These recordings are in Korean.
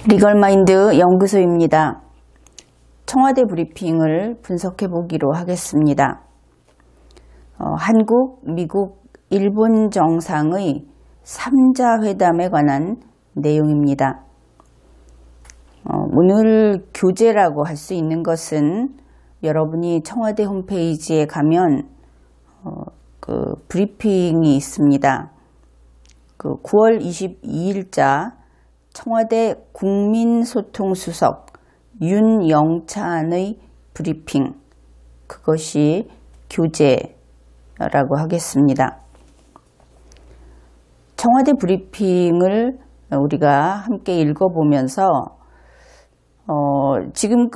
리걸마인드 연구소입니다. 청와대 브리핑을 분석해 보기로 하겠습니다. 한국, 미국, 일본 정상의 3자 회담에 관한 내용입니다. 오늘 교재라고 할 수 있는 것은 여러분이 청와대 홈페이지에 가면 브리핑이 있습니다. 9월 22일자 청와대 국민소통수석 윤영찬의 브리핑, 그것이 교재라고 하겠습니다. 청와대 브리핑을 우리가 함께 읽어보면서 지금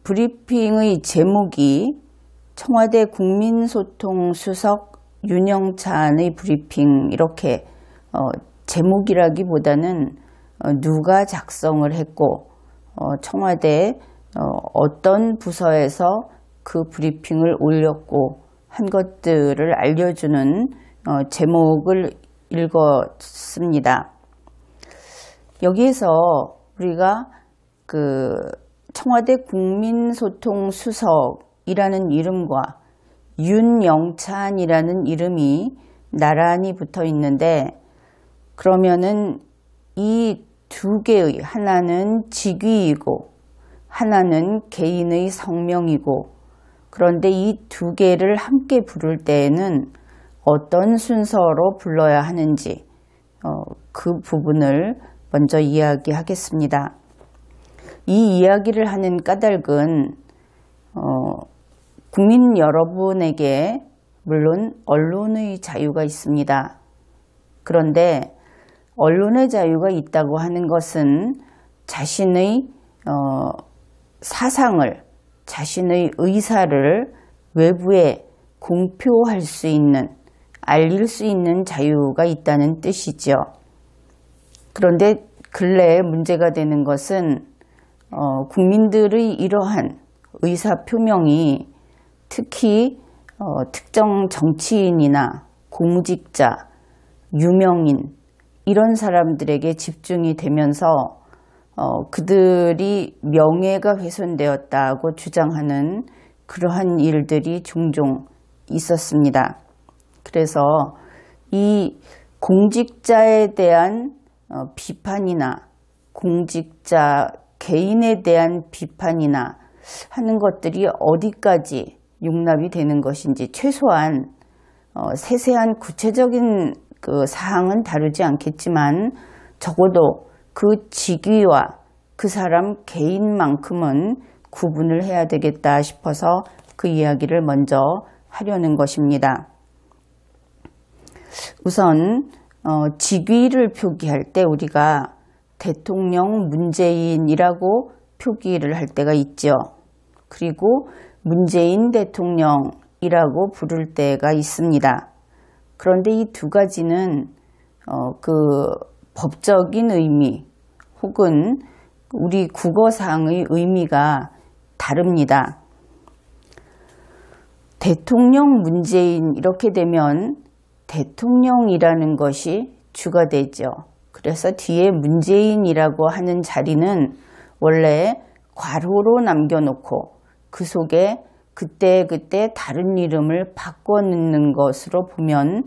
브리핑의 제목이 청와대 국민소통수석 윤영찬의 브리핑, 이렇게 제목이라기보다는 누가 작성을 했고 청와대 어떤 부서에서 그 브리핑을 올렸고 한 것들을 알려주는 제목을 읽었습니다. 여기에서 우리가 청와대 국민소통수석이라는 이름과 윤영찬이라는 이름이 나란히 붙어 있는데, 그러면은 이 두 개의, 하나는 직위이고 하나는 개인의 성명이고, 그런데 이 두 개를 함께 부를 때에는 어떤 순서로 불러야 하는지 그 부분을 먼저 이야기하겠습니다. 이 이야기를 하는 까닭은 국민 여러분에게 물론 언론의 자유가 있습니다. 그런데 언론의 자유가 있다고 하는 것은 자신의 사상을, 자신의 의사를 외부에 공표할 수 있는, 알릴 수 있는 자유가 있다는 뜻이죠. 그런데 근래에 문제가 되는 것은 국민들의 이러한 의사표명이 특히 특정 정치인이나 공직자, 유명인, 이런 사람들에게 집중이 되면서 그들이 명예가 훼손되었다고 주장하는 그러한 일들이 종종 있었습니다. 그래서 이 공직자에 대한 비판이나 공직자 개인에 대한 비판이나 하는 것들이 어디까지 용납이 되는 것인지, 최소한 세세한 구체적인 사항은 다루지 않겠지만 적어도 그 직위와 그 사람 개인만큼은 구분을 해야 되겠다 싶어서 그 이야기를 먼저 하려는 것입니다. 우선 직위를 표기할 때 우리가 대통령 문재인이라고 표기를 할 때가 있죠. 그리고 문재인 대통령이라고 부를 때가 있습니다. 그런데 이 두 가지는 법적인 의미 혹은 우리 국어상의 의미가 다릅니다. 대통령 문재인 이렇게 되면 대통령이라는 것이 주가 되죠. 그래서 뒤에 문재인이라고 하는 자리는 원래 괄호로 남겨놓고 그 속에 그때 다른 이름을 바꿔 넣는 것으로 보면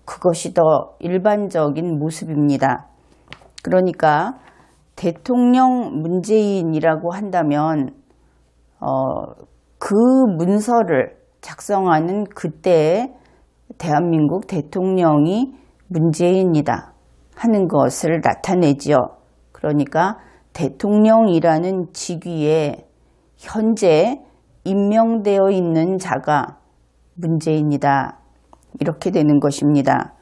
그것이 더 일반적인 모습입니다. 그러니까 대통령 문재인이라고 한다면 그 문서를 작성하는 그때의 대한민국 대통령이 문재인이다 하는 것을 나타내지요. 그러니까 대통령이라는 직위에 현재 임명되어 있는 자가 문재인이다, 이렇게 되는 것입니다.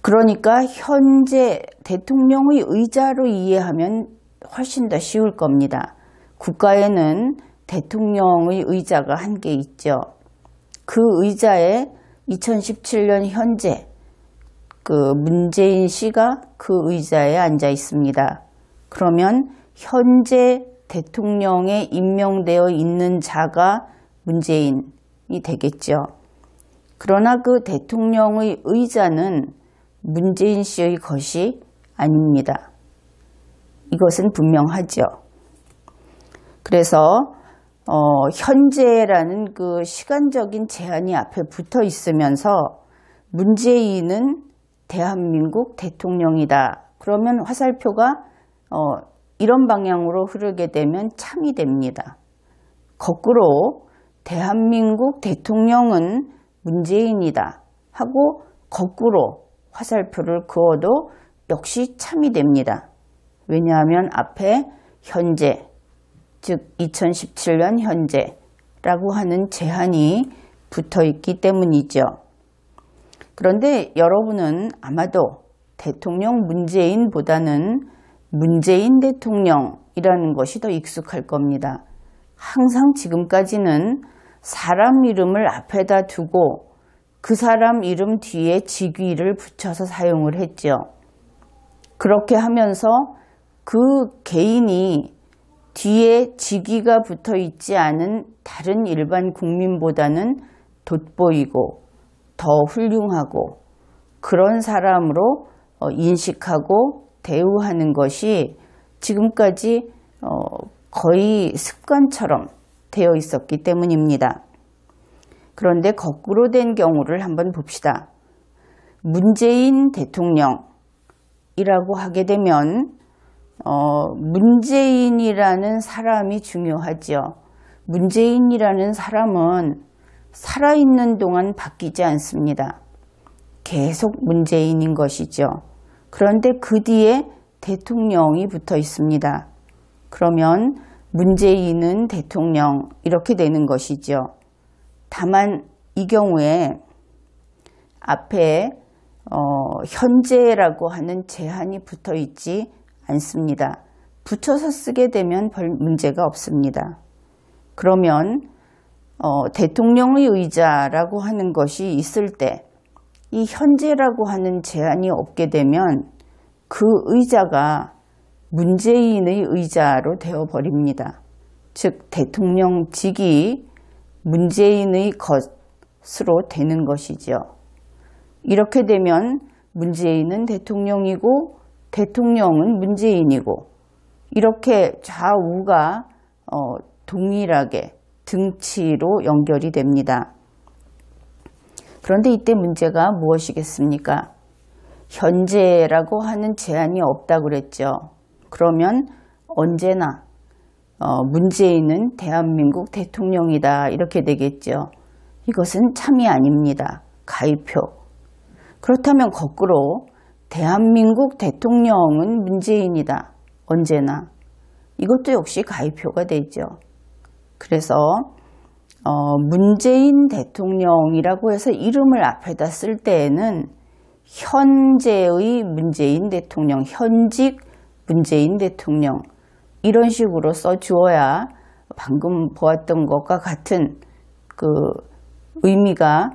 그러니까 현재 대통령의 의자로 이해하면 훨씬 더 쉬울 겁니다. 국가에는 대통령의 의자가 한 개 있죠. 그 의자에 2017년 현재 문재인 씨가 그 의자에 앉아 있습니다. 그러면 현재 대통령에 임명되어 있는 자가 문재인이 되겠죠. 그러나 그 대통령의 의자는 문재인 씨의 것이 아닙니다. 이것은 분명하죠. 그래서 현재라는 그 시간적인 제한이 앞에 붙어 있으면서 문재인은 대한민국 대통령이다. 그러면 화살표가 이런 방향으로 흐르게 되면 참이 됩니다. 거꾸로 대한민국 대통령은 문재인이다 하고 거꾸로 화살표를 그어도 역시 참이 됩니다. 왜냐하면 앞에 현재, 즉 2017년 현재라고 하는 제한이 붙어 있기 때문이죠. 그런데 여러분은 아마도 대통령 문재인보다는 문재인 대통령이라는 것이 더 익숙할 겁니다. 항상 지금까지는 사람 이름을 앞에다 두고 그 사람 이름 뒤에 직위를 붙여서 사용을 했죠. 그렇게 하면서 그 개인이 뒤에 직위가 붙어 있지 않은 다른 일반 국민보다는 돋보이고 더 훌륭하고 그런 사람으로 인식하고 대우하는 것이 지금까지 거의 습관처럼 되어 있었기 때문입니다. 그런데 거꾸로 된 경우를 한번 봅시다. 문재인 대통령이라고 하게 되면 문재인이라는 사람이 중요하죠. 문재인이라는 사람은 살아있는 동안 바뀌지 않습니다. 계속 문재인인 것이죠. 그런데 그 뒤에 대통령이 붙어 있습니다. 그러면 문재인은 대통령 이렇게 되는 것이죠. 다만 이 경우에 앞에 현재라고 하는 제한이 붙어 있지 않습니다. 붙여서 쓰게 되면 별 문제가 없습니다. 그러면 대통령의 의자라고 하는 것이 있을 때 이 현재라고 하는 제한이 없게 되면 그 의자가 문재인의 의자로 되어버립니다. 즉 대통령직이 문재인의 것으로 되는 것이죠. 이렇게 되면 문재인은 대통령이고 대통령은 문재인이고 이렇게 좌우가 동일하게 등치로 연결이 됩니다. 그런데 이때 문제가 무엇이겠습니까? 현재라고 하는 제한이 없다고 그랬죠. 그러면 언제나 문재인은 대한민국 대통령이다 이렇게 되겠죠. 이것은 참이 아닙니다. 가위표. 그렇다면 거꾸로 대한민국 대통령은 문재인이다. 언제나. 이것도 역시 가위표가 되죠. 그래서 문재인 대통령이라고 해서 이름을 앞에다 쓸 때에는 현재의 문재인 대통령, 현직 문재인 대통령 이런 식으로 써주어야 방금 보았던 것과 같은 그 의미가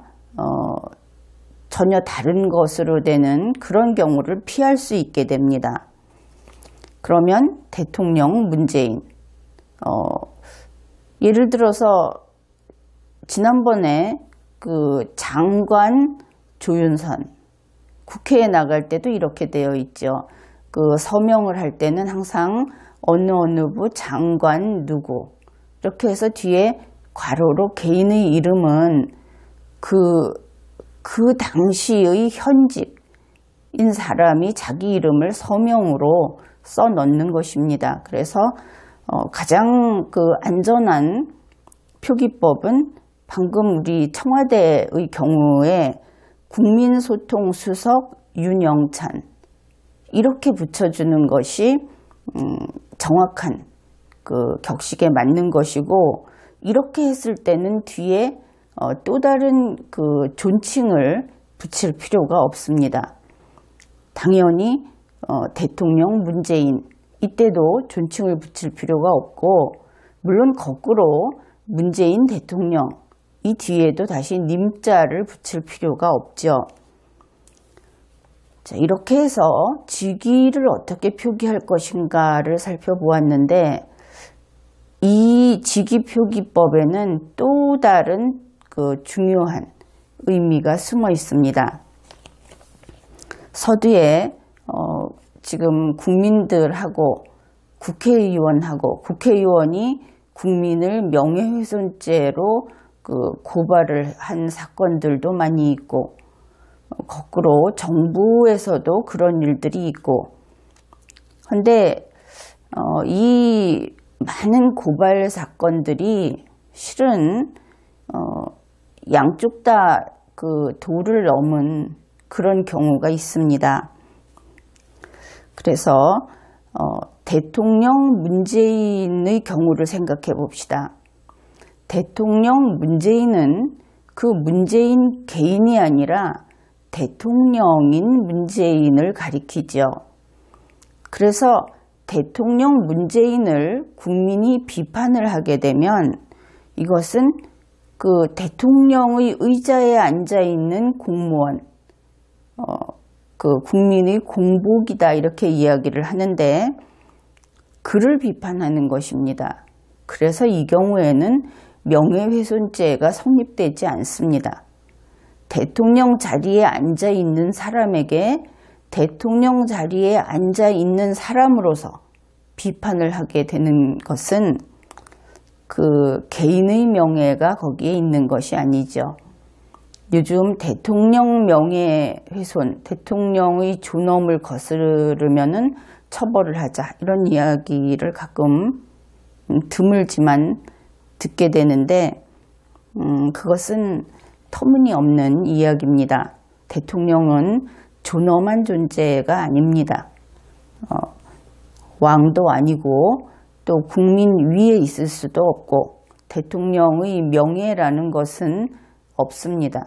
전혀 다른 것으로 되는 그런 경우를 피할 수 있게 됩니다. 그러면 대통령 문재인 예를 들어서 지난번에 그 장관 조윤선 국회에 나갈 때도 이렇게 되어 있죠. 그 서명을 할 때는 항상 어느 부 장관 누구 이렇게 해서 뒤에 괄호로 개인의 이름은 그 당시의 현직인 사람이 자기 이름을 서명으로 써 넣는 것입니다. 그래서 가장 그 안전한 표기법은 방금 우리 청와대의 경우에 국민소통수석 윤영찬 이렇게 붙여주는 것이 정확한 그 격식에 맞는 것이고 이렇게 했을 때는 뒤에 또 다른 그 존칭을 붙일 필요가 없습니다. 당연히 대통령 문재인 이때도 존칭을 붙일 필요가 없고 물론 거꾸로 문재인 대통령 이 뒤에도 다시 님자를 붙일 필요가 없죠. 자, 이렇게 해서 직위를 어떻게 표기할 것인가를 살펴보았는데 이 직위표기법에는 또 다른 그 중요한 의미가 숨어 있습니다. 서두에 지금 국민들하고 국회의원하고 국회의원이 국민을 명예훼손죄로 고발을 한 사건들도 많이 있고, 거꾸로 정부에서도 그런 일들이 있고, 근데 이 많은 고발 사건들이 실은 양쪽 다 도를 넘은 그런 경우가 있습니다. 그래서 대통령 문재인의 경우를 생각해 봅시다. 대통령 문재인은 그 문재인 개인이 아니라 대통령인 문재인을 가리키죠. 그래서 대통령 문재인을 국민이 비판을 하게 되면 이것은 그 대통령의 의자에 앉아 있는 공무원, 그 국민의 공복이다 이렇게 이야기를 하는데, 그를 비판하는 것입니다. 그래서 이 경우에는 명예훼손죄가 성립되지 않습니다. 대통령 자리에 앉아 있는 사람에게 대통령 자리에 앉아 있는 사람으로서 비판을 하게 되는 것은 그 개인의 명예가 거기에 있는 것이 아니죠. 요즘 대통령 명예훼손, 대통령의 존엄을 거스르면은 처벌을 하자, 이런 이야기를 가끔 드물지만 듣게 되는데, 그것은 터무니없는 이야기입니다. 대통령은 존엄한 존재가 아닙니다. 왕도 아니고 또 국민 위에 있을 수도 없고 대통령의 명예라는 것은 없습니다.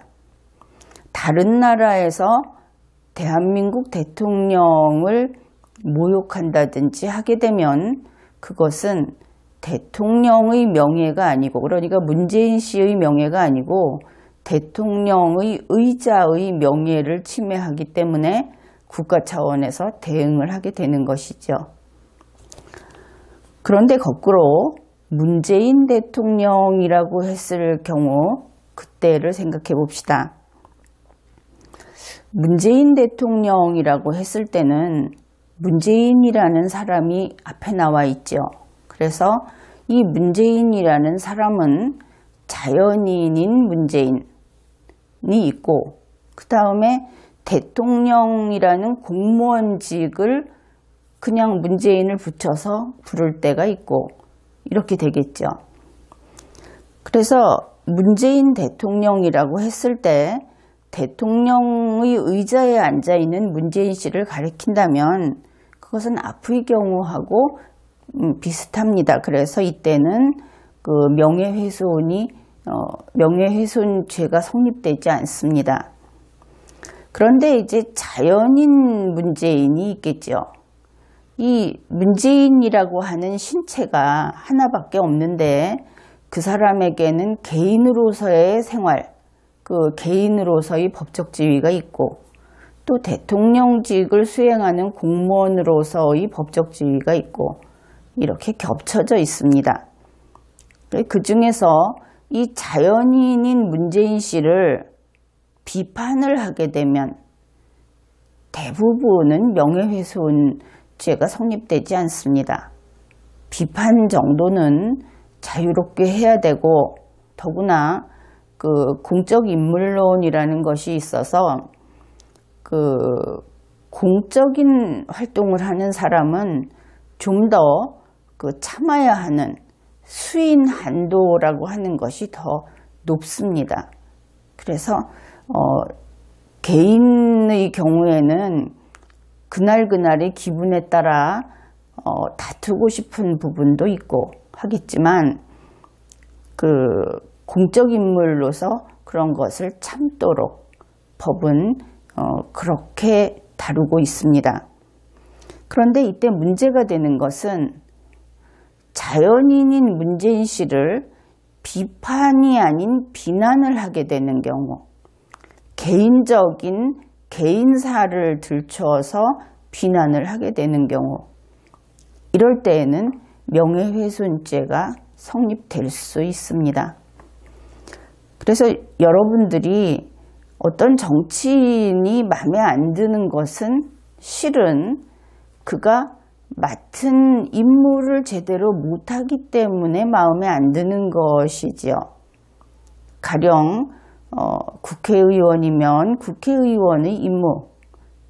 다른 나라에서 대한민국 대통령을 모욕한다든지 하게 되면 그것은 대통령의 명예가 아니고, 그러니까 문재인 씨의 명예가 아니고 대통령의 의자의 명예를 침해하기 때문에 국가 차원에서 대응을 하게 되는 것이죠. 그런데 거꾸로 문재인 대통령이라고 했을 경우 그때를 생각해 봅시다. 문재인 대통령이라고 했을 때는 문재인이라는 사람이 앞에 나와 있죠. 그래서 이 문재인이라는 사람은 자연인인 문재인이 있고, 그 다음에 대통령이라는 공무원직을 그냥 문재인을 붙여서 부를 때가 있고, 이렇게 되겠죠. 그래서 문재인 대통령이라고 했을 때 대통령의 의자에 앉아있는 문재인 씨를 가리킨다면 그것은 앞의 경우하고 비슷합니다. 그래서 이때는 그 명예훼손죄가 성립되지 않습니다. 그런데 이제 자연인 문재인이 있겠죠. 이 문재인이라고 하는 신체가 하나밖에 없는데 그 사람에게는 개인으로서의 생활, 그 개인으로서의 법적 지위가 있고 또 대통령직을 수행하는 공무원으로서의 법적 지위가 있고 이렇게 겹쳐져 있습니다. 그 중에서 이 자연인인 문재인 씨를 비판을 하게 되면 대부분은 명예훼손죄가 성립되지 않습니다. 비판 정도는 자유롭게 해야 되고, 더구나 그 공적 인물론이라는 것이 있어서 그 공적인 활동을 하는 사람은 좀 더 그 참아야 하는 수인 한도라고 하는 것이 더 높습니다. 그래서 개인의 경우에는 그날그날의 기분에 따라 다투고 싶은 부분도 있고 하겠지만 그 공적 인물로서 그런 것을 참도록 법은 그렇게 다루고 있습니다. 그런데 이때 문제가 되는 것은 자연인인 문재인 씨를 비판이 아닌 비난을 하게 되는 경우, 개인적인 개인사를 들춰서 비난을 하게 되는 경우, 이럴 때에는 명예훼손죄가 성립될 수 있습니다. 그래서 여러분들이 어떤 정치인이 마음에 안 드는 것은 실은 그가 맡은 임무를 제대로 못하기 때문에 마음에 안 드는 것이지요. 가령 국회의원이면 국회의원의 임무,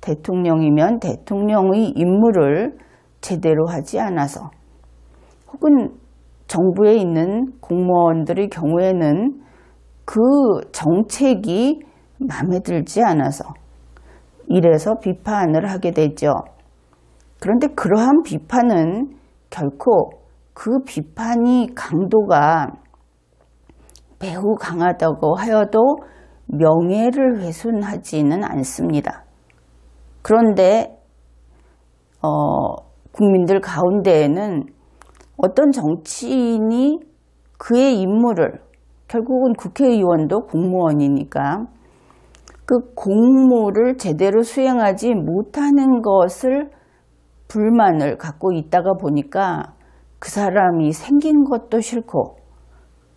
대통령이면 대통령의 임무를 제대로 하지 않아서, 혹은 정부에 있는 공무원들의 경우에는 그 정책이 마음에 들지 않아서 이래서 비판을 하게 되죠. 그런데 그러한 비판은 결코 그 비판이 강도가 매우 강하다고 하여도 명예를 훼손하지는 않습니다. 그런데 국민들 가운데에는 어떤 정치인이 그의 임무를, 결국은 국회의원도 공무원이니까 그 공무를 제대로 수행하지 못하는 것을 불만을 갖고 있다가 보니까 그 사람이 생긴 것도 싫고,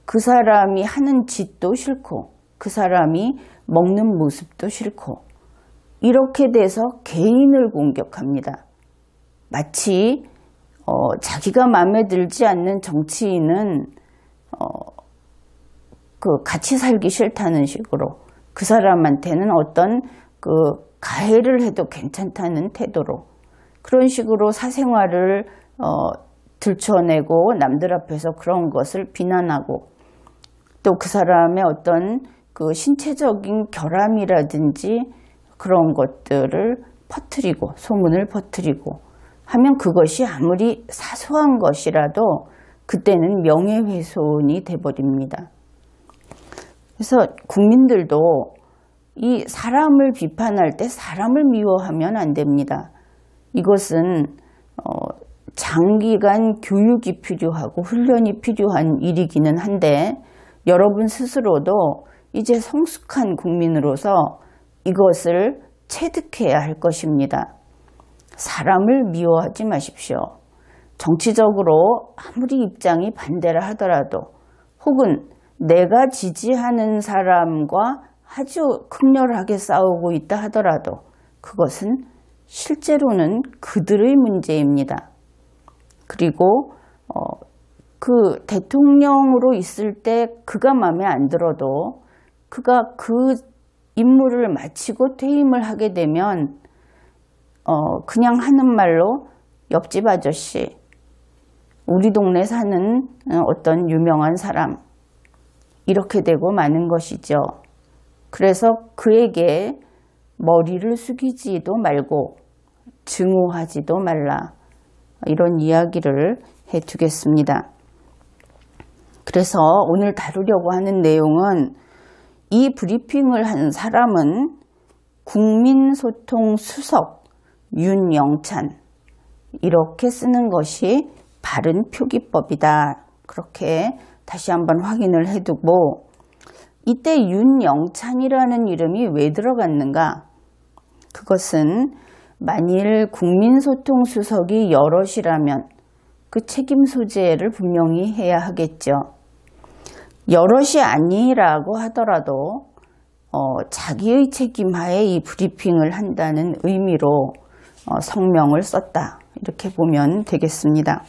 그 사람이 하는 짓도 싫고, 그 사람이 먹는 모습도 싫고, 이렇게 돼서 개인을 공격합니다. 마치 자기가 마음에 들지 않는 정치인은 같이 살기 싫다는 식으로, 그 사람한테는 어떤 가해를 해도 괜찮다는 태도로, 그런 식으로 사생활을 들춰내고 남들 앞에서 그런 것을 비난하고, 또 그 사람의 어떤 신체적인 결함이라든지 그런 것들을 퍼뜨리고, 소문을 퍼뜨리고 하면 그것이 아무리 사소한 것이라도 그때는 명예훼손이 돼버립니다. 그래서 국민들도 이 사람을 비판할 때 사람을 미워하면 안 됩니다. 이것은 장기간 교육이 필요하고 훈련이 필요한 일이기는 한데, 여러분 스스로도 이제 성숙한 국민으로서 이것을 체득해야 할 것입니다. 사람을 미워하지 마십시오. 정치적으로 아무리 입장이 반대라 하더라도, 혹은 내가 지지하는 사람과 아주 극렬하게 싸우고 있다 하더라도 그것은 실제로는 그들의 문제입니다. 그리고 그 대통령으로 있을 때 그가 마음에 안 들어도 그가 그 임무를 마치고 퇴임을 하게 되면 그냥 하는 말로 옆집 아저씨, 우리 동네 사는 어떤 유명한 사람, 이렇게 되고 마는 것이죠. 그래서 그에게 머리를 숙이지도 말고 증오하지도 말라, 이런 이야기를 해두겠습니다. 그래서 오늘 다루려고 하는 내용은, 이 브리핑을 한 사람은 국민소통수석 윤영찬, 이렇게 쓰는 것이 바른 표기법이다. 그렇게 다시 한번 확인을 해두고, 이때 윤영찬이라는 이름이 왜 들어갔는가? 그것은 만일 국민소통수석이 여럿이라면 그 책임 소재를 분명히 해야 하겠죠. 여럿이 아니라고 하더라도 자기의 책임하에 이 브리핑을 한다는 의미로 성명을 썼다, 이렇게 보면 되겠습니다.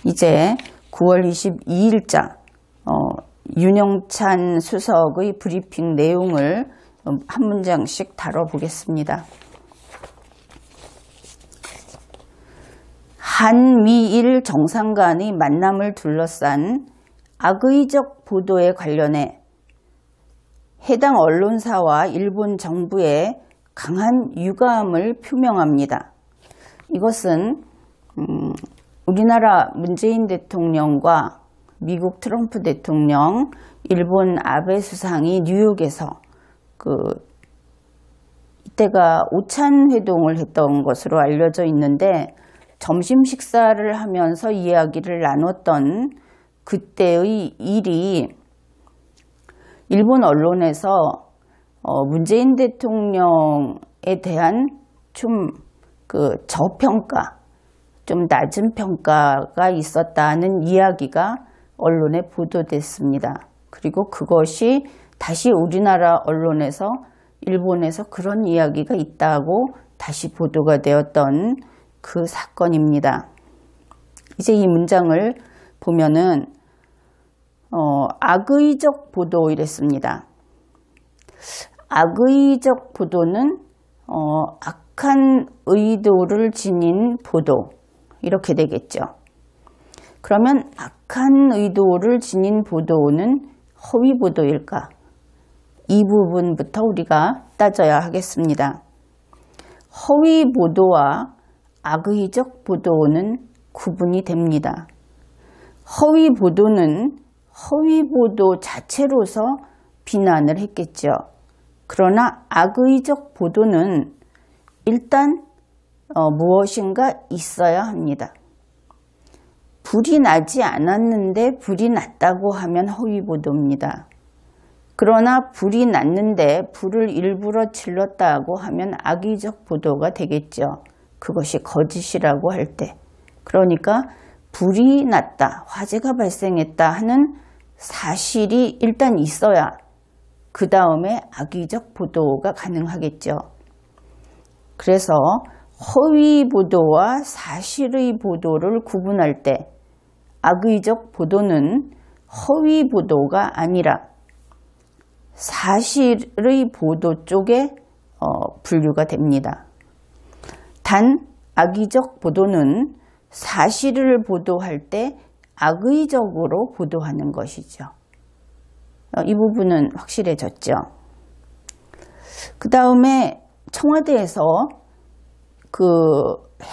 이제 9월 22일자 윤영찬 수석의 브리핑 내용을 한 문장씩 다뤄보겠습니다. 한미일 정상 간의 만남을 둘러싼 악의적 보도에 관련해 해당 언론사와 일본 정부에 강한 유감을 표명합니다. 이것은 우리나라 문재인 대통령과 미국 트럼프 대통령, 일본 아베 수상이 뉴욕에서 이때가 오찬 회동을 했던 것으로 알려져 있는데, 점심 식사를 하면서 이야기를 나눴던 그때의 일이 일본 언론에서 문재인 대통령에 대한 좀 저평가, 좀 낮은 평가가 있었다는 이야기가 언론에 보도됐습니다. 그리고 그것이 다시 우리나라 언론에서 일본에서 그런 이야기가 있다고 다시 보도가 되었던 그 사건입니다. 이제 이 문장을 보면은 악의적 보도 이랬습니다. 악의적 보도는 악한 의도를 지닌 보도 이렇게 되겠죠. 그러면 악한 의도를 지닌 보도는 허위 보도일까? 이 부분부터 우리가 따져야 하겠습니다. 허위 보도와 악의적 보도는 구분이 됩니다. 허위 보도는 허위 보도 자체로서 비난을 했겠죠. 그러나 악의적 보도는 일단 무엇인가 있어야 합니다. 불이 나지 않았는데 불이 났다고 하면 허위 보도입니다. 그러나 불이 났는데 불을 일부러 질렀다고 하면 악의적 보도가 되겠죠. 그것이 거짓이라고 할 때. 그러니까 불이 났다, 화재가 발생했다 하는 사실이 일단 있어야 그 다음에 악의적 보도가 가능하겠죠. 그래서 허위 보도와 사실의 보도를 구분할 때 악의적 보도는 허위 보도가 아니라 사실의 보도 쪽에 분류가 됩니다. 단 악의적 보도는 사실을 보도할 때 악의적으로 보도하는 것이죠. 이 부분은 확실해졌죠. 그 다음에 청와대에서 그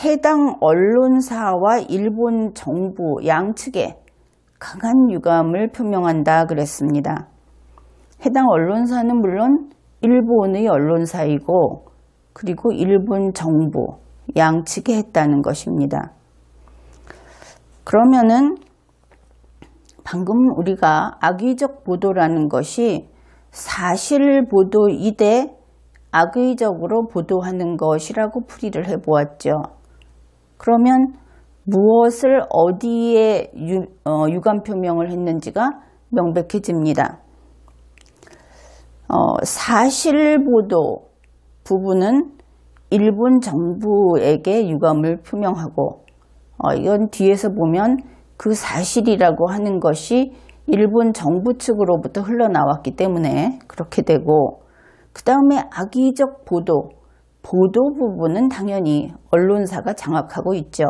해당 언론사와 일본 정부 양측에 강한 유감을 표명한다 그랬습니다. 해당 언론사는 물론 일본의 언론사이고 그리고 일본 정부 양측에 했다는 것입니다. 그러면은 방금 우리가 악의적 보도라는 것이 사실 보도이되 악의적으로 보도하는 것이라고 풀이를 해보았죠. 그러면 무엇을 어디에 유감 표명을 했는지가 명백해집니다. 사실 보도 부분은 일본 정부에게 유감을 표명하고 이건 뒤에서 보면 그 사실이라고 하는 것이 일본 정부 측으로부터 흘러나왔기 때문에 그렇게 되고 그 다음에 악의적 보도 부분은 당연히 언론사가 장악하고 있죠.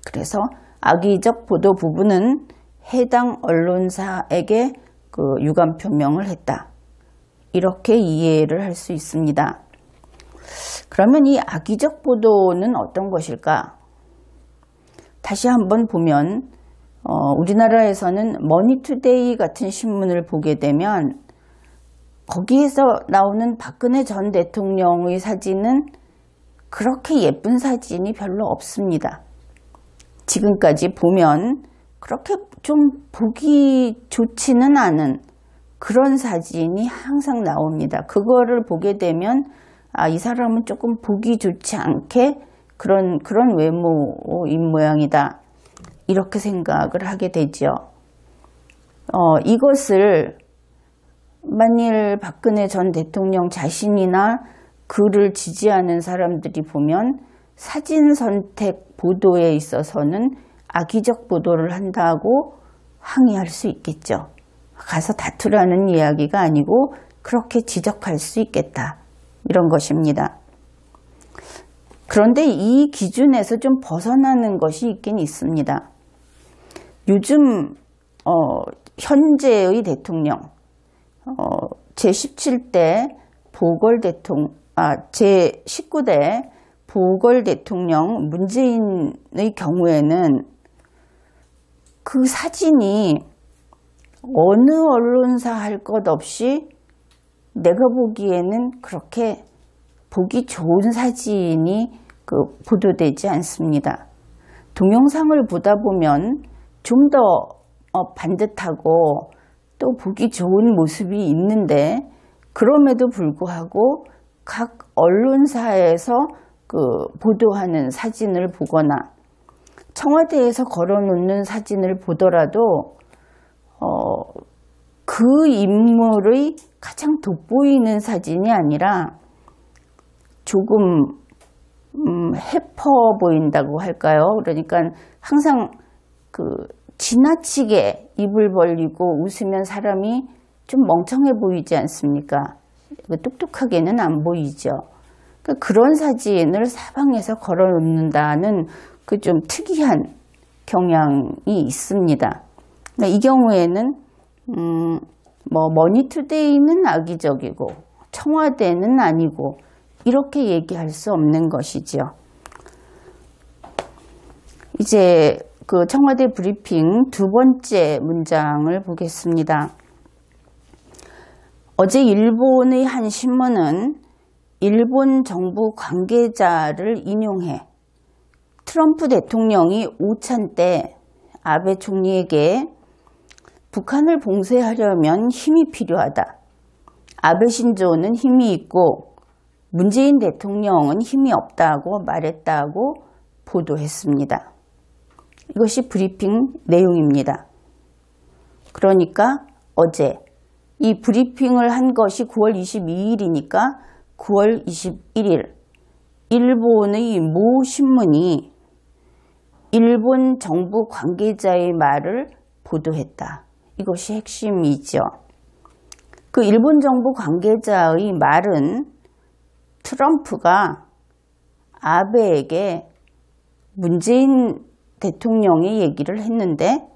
그래서 악의적 보도 부분은 해당 언론사에게 그 유감 표명을 했다. 이렇게 이해를 할 수 있습니다. 그러면 이 악의적 보도는 어떤 것일까? 다시 한번 보면 우리나라에서는 머니투데이 같은 신문을 보게 되면 거기에서 나오는 박근혜 전 대통령의 사진은 그렇게 예쁜 사진이 별로 없습니다. 지금까지 보면 그렇게 좀 보기 좋지는 않은 그런 사진이 항상 나옵니다. 그거를 보게 되면 이 사람은 조금 보기 좋지 않게 그런 외모인 모양이다. 이렇게 생각을 하게 되죠. 이것을 만일 박근혜 전 대통령 자신이나 그를 지지하는 사람들이 보면 사진 선택 보도에 있어서는 악의적 보도를 한다고 항의할 수 있겠죠. 가서 다투라는 이야기가 아니고 그렇게 지적할 수 있겠다. 이런 것입니다. 그런데 이 기준에서 좀 벗어나는 것이 있긴 있습니다. 요즘 현재의 대통령 제17대 제19대 보궐 대통령 문재인의 경우에는 그 사진이 어느 언론사 할 것 없이 내가 보기에는 그렇게 보기 좋은 사진이 보도되지 않습니다. 동영상을 보다 보면 좀 더 반듯하고 또 보기 좋은 모습이 있는데 그럼에도 불구하고 각 언론사에서 보도하는 사진을 보거나 청와대에서 걸어놓는 사진을 보더라도 그 인물의 가장 돋보이는 사진이 아니라 조금 해퍼 보인다고 할까요? 그러니까 항상 그 지나치게 입을 벌리고 웃으면 사람이 좀 멍청해 보이지 않습니까? 똑똑하게는 안 보이죠. 그런 사진을 사방에서 걸어 놓는다는 그 좀 특이한 경향이 있습니다. 이 경우에는 머니투데이는 악의적이고 청와대는 아니고 이렇게 얘기할 수 없는 것이죠. 이제 그 청와대 브리핑 두 번째 문장을 보겠습니다. 어제 일본의 한 신문은 일본 정부 관계자를 인용해 트럼프 대통령이 오찬 때 아베 총리에게 북한을 봉쇄하려면 힘이 필요하다. 아베 신조는 힘이 있고 문재인 대통령은 힘이 없다고 말했다고 보도했습니다. 이것이 브리핑 내용입니다. 그러니까 어제 이 브리핑을 한 것이 9월 22일이니까 9월 21일 일본의 모 신문이 일본 정부 관계자의 말을 보도했다. 이것이 핵심이죠. 그 일본 정부 관계자의 말은 트럼프가 아베에게 문재인 대통령의 얘기를 했는데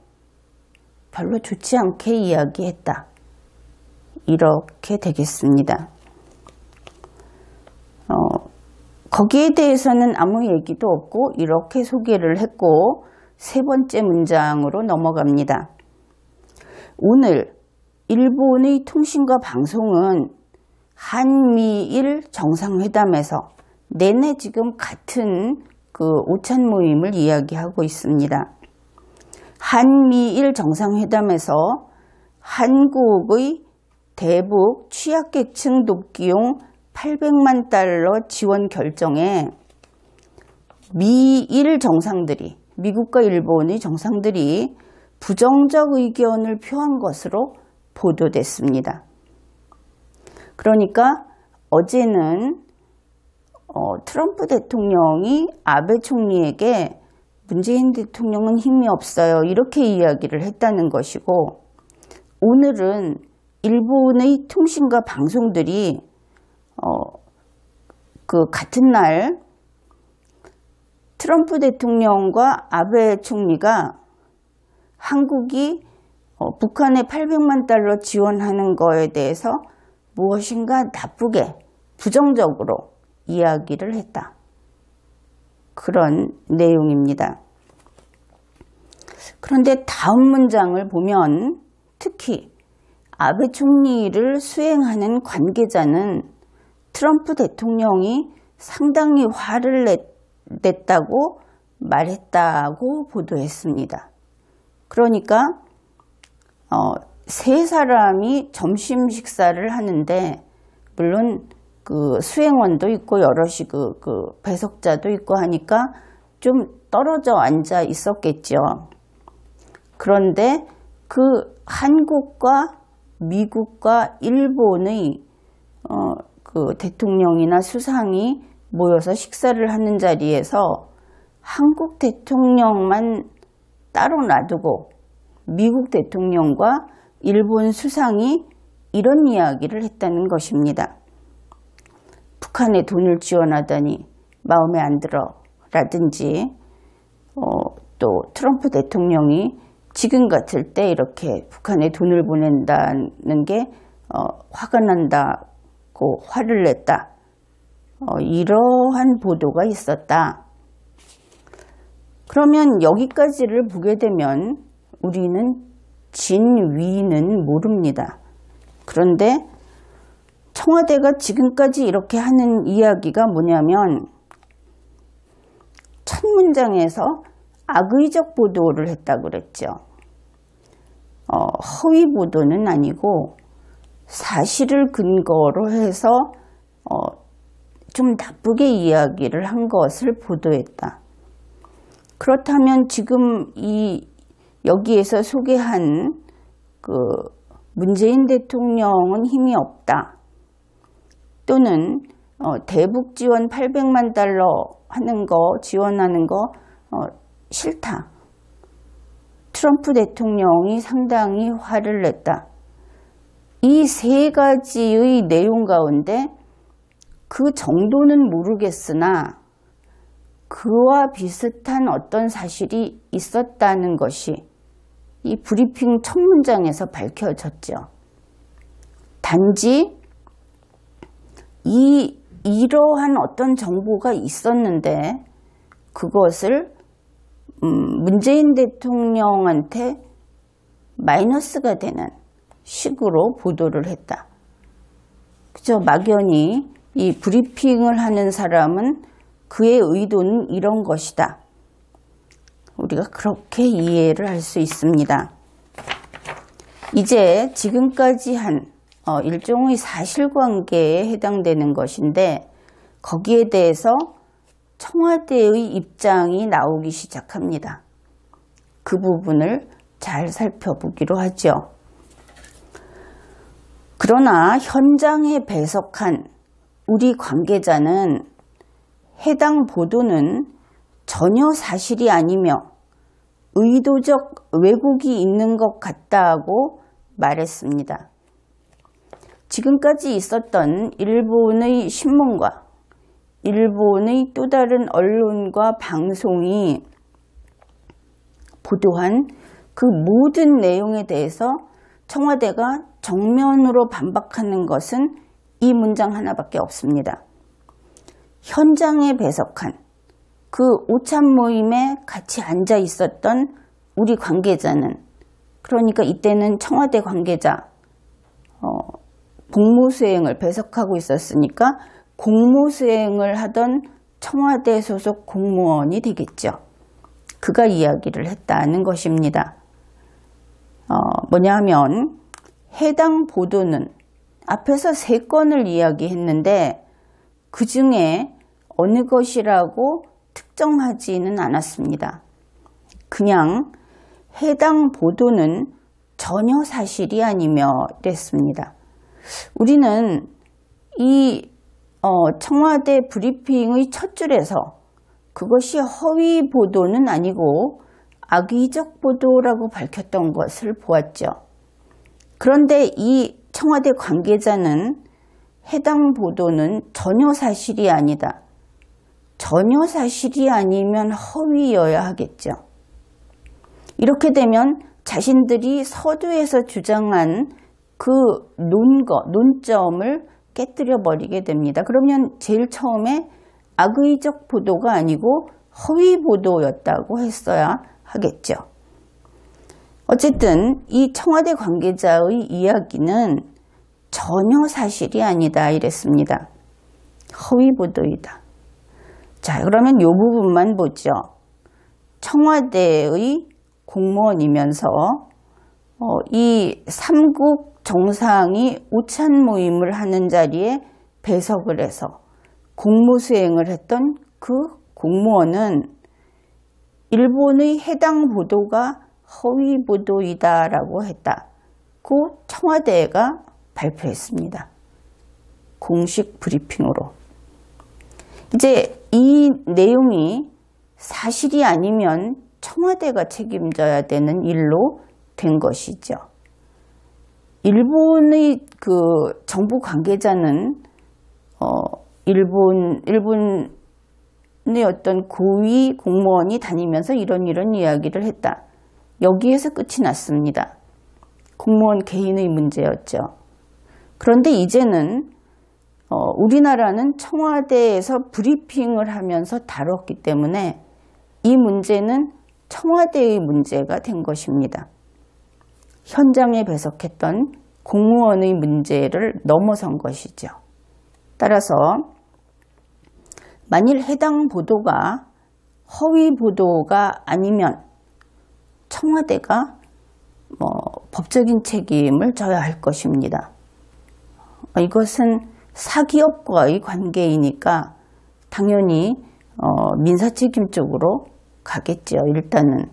별로 좋지 않게 이야기했다. 이렇게 되겠습니다. 거기에 대해서는 아무 얘기도 없고 이렇게 소개를 했고 세 번째 문장으로 넘어갑니다. 오늘 일본의 통신과 방송은 한미일 정상회담에서 내내 지금 같은 그 오찬 모임을 이야기하고 있습니다. 한미일 정상회담에서 한국의 대북 취약계층 돕기용 800만 달러 지원 결정에 미일 정상들이, 미국과 일본의 정상들이 부정적 의견을 표한 것으로 보도됐습니다. 그러니까 어제는 트럼프 대통령이 아베 총리에게 문재인 대통령은 힘이 없어요. 이렇게 이야기를 했다는 것이고, 오늘은 일본의 통신과 방송들이 그 같은 날 트럼프 대통령과 아베 총리가 한국이 북한에 800만 달러 지원하는 거에 대해서 무엇인가 나쁘게 부정적으로 이야기를 했다. 그런 내용입니다. 그런데 다음 문장을 보면 특히 아베 총리를 수행하는 관계자는 트럼프 대통령이 상당히 화를 냈다고 말했다고 보도했습니다. 그러니까 세 사람이 점심 식사를 하는데 물론 그 수행원도 있고 여럿이 그 배석자도 있고 하니까 좀 떨어져 앉아 있었겠죠. 그런데 그 한국과 미국과 일본의 그 대통령이나 수상이 모여서 식사를 하는 자리에서 한국 대통령만 따로 놔두고 미국 대통령과 일본 수상이 이런 이야기를 했다는 것입니다. 북한에 돈을 지원하다니 마음에 안 들어 라든지 또 트럼프 대통령이 지금 같을 때 이렇게 북한에 돈을 보낸다는 게 화가 난다고 화를 냈다. 이러한 보도가 있었다. 그러면 여기까지를 보게 되면 우리는 진위는 모릅니다. 그런데 청와대가 지금까지 이렇게 하는 이야기가 뭐냐면 첫 문장에서 악의적 보도를 했다고 그랬죠. 허위 보도는 아니고 사실을 근거로 해서 좀 나쁘게 이야기를 한 것을 보도했다. 그렇다면 지금 여기에서 소개한 그 문재인 대통령은 힘이 없다. 또는 대북 지원 800만 달러 하는 거, 지원하는 거 싫다. 트럼프 대통령이 상당히 화를 냈다. 이 세 가지의 내용 가운데 그 정도는 모르겠으나 그와 비슷한 어떤 사실이 있었다는 것이 이 브리핑 첫 문장에서 밝혀졌죠. 단지 이러한 어떤 정보가 있었는데 그것을 문재인 대통령한테 마이너스가 되는 식으로 보도를 했다. 그죠? 막연히 이 브리핑을 하는 사람은 그의 의도는 이런 것이다. 우리가 그렇게 이해를 할 수 있습니다. 이제 지금까지 한 일종의 사실관계에 해당되는 것인데 거기에 대해서 청와대의 입장이 나오기 시작합니다. 그 부분을 잘 살펴보기로 하죠. 그러나 현장에 배석한 우리 관계자는 해당 보도는 전혀 사실이 아니며 의도적 왜곡이 있는 것 같다고 말했습니다. 지금까지 있었던 일본의 신문과 일본의 또 다른 언론과 방송이 보도한 그 모든 내용에 대해서 청와대가 정면으로 반박하는 것은 이 문장 하나밖에 없습니다. 현장에 배석한 그 오찬 모임에 같이 앉아 있었던 우리 관계자는, 그러니까 이때는 청와대 관계자, 공무수행을 배석하고 있었으니까 공무수행을 하던 청와대 소속 공무원이 되겠죠. 그가 이야기를 했다는 것입니다. 뭐냐 하면 해당 보도는 앞에서 3건을 이야기했는데 그 중에 어느 것이라고 특정하지는 않았습니다. 그냥 해당 보도는 전혀 사실이 아니며 이랬습니다. 우리는 이 청와대 브리핑의 첫 줄에서 그것이 허위 보도는 아니고 악의적 보도라고 밝혔던 것을 보았죠. 그런데 이 청와대 관계자는 해당 보도는 전혀 사실이 아니다. 전혀 사실이 아니면 허위여야 하겠죠. 이렇게 되면 자신들이 서두에서 주장한 그 논점을 깨뜨려 버리게 됩니다. 그러면 제일 처음에 악의적 보도가 아니고 허위 보도였다고 했어야 하겠죠. 어쨌든 이 청와대 관계자의 이야기는 전혀 사실이 아니다 이랬습니다. 허위 보도이다. 자, 그러면 이 부분만 보죠. 청와대의 공무원이면서 이 삼국 정상이 오찬 모임을 하는 자리에 배석을 해서 공무수행을 했던 그 공무원은 일본의 해당 보도가 허위 보도이다라고 했다고 청와대가 발표했습니다. 공식 브리핑으로. 이제 이 내용이 사실이 아니면 청와대가 책임져야 되는 일로 된 것이죠. 일본의 그 정부 관계자는 일본의 어떤 고위 공무원이 다니면서 이런 이야기를 했다. 여기에서 끝이 났습니다. 공무원 개인의 문제였죠. 그런데 이제는 우리나라는 청와대에서 브리핑을 하면서 다뤘기 때문에 이 문제는 청와대의 문제가 된 것입니다. 현장에 배석했던 공무원의 문제를 넘어선 것이죠. 따라서 만일 해당 보도가 허위 보도가 아니면 청와대가 법적인 책임을 져야 할 것입니다. 이것은 사기업과의 관계이니까 당연히 민사책임 쪽으로 가겠죠. 일단은.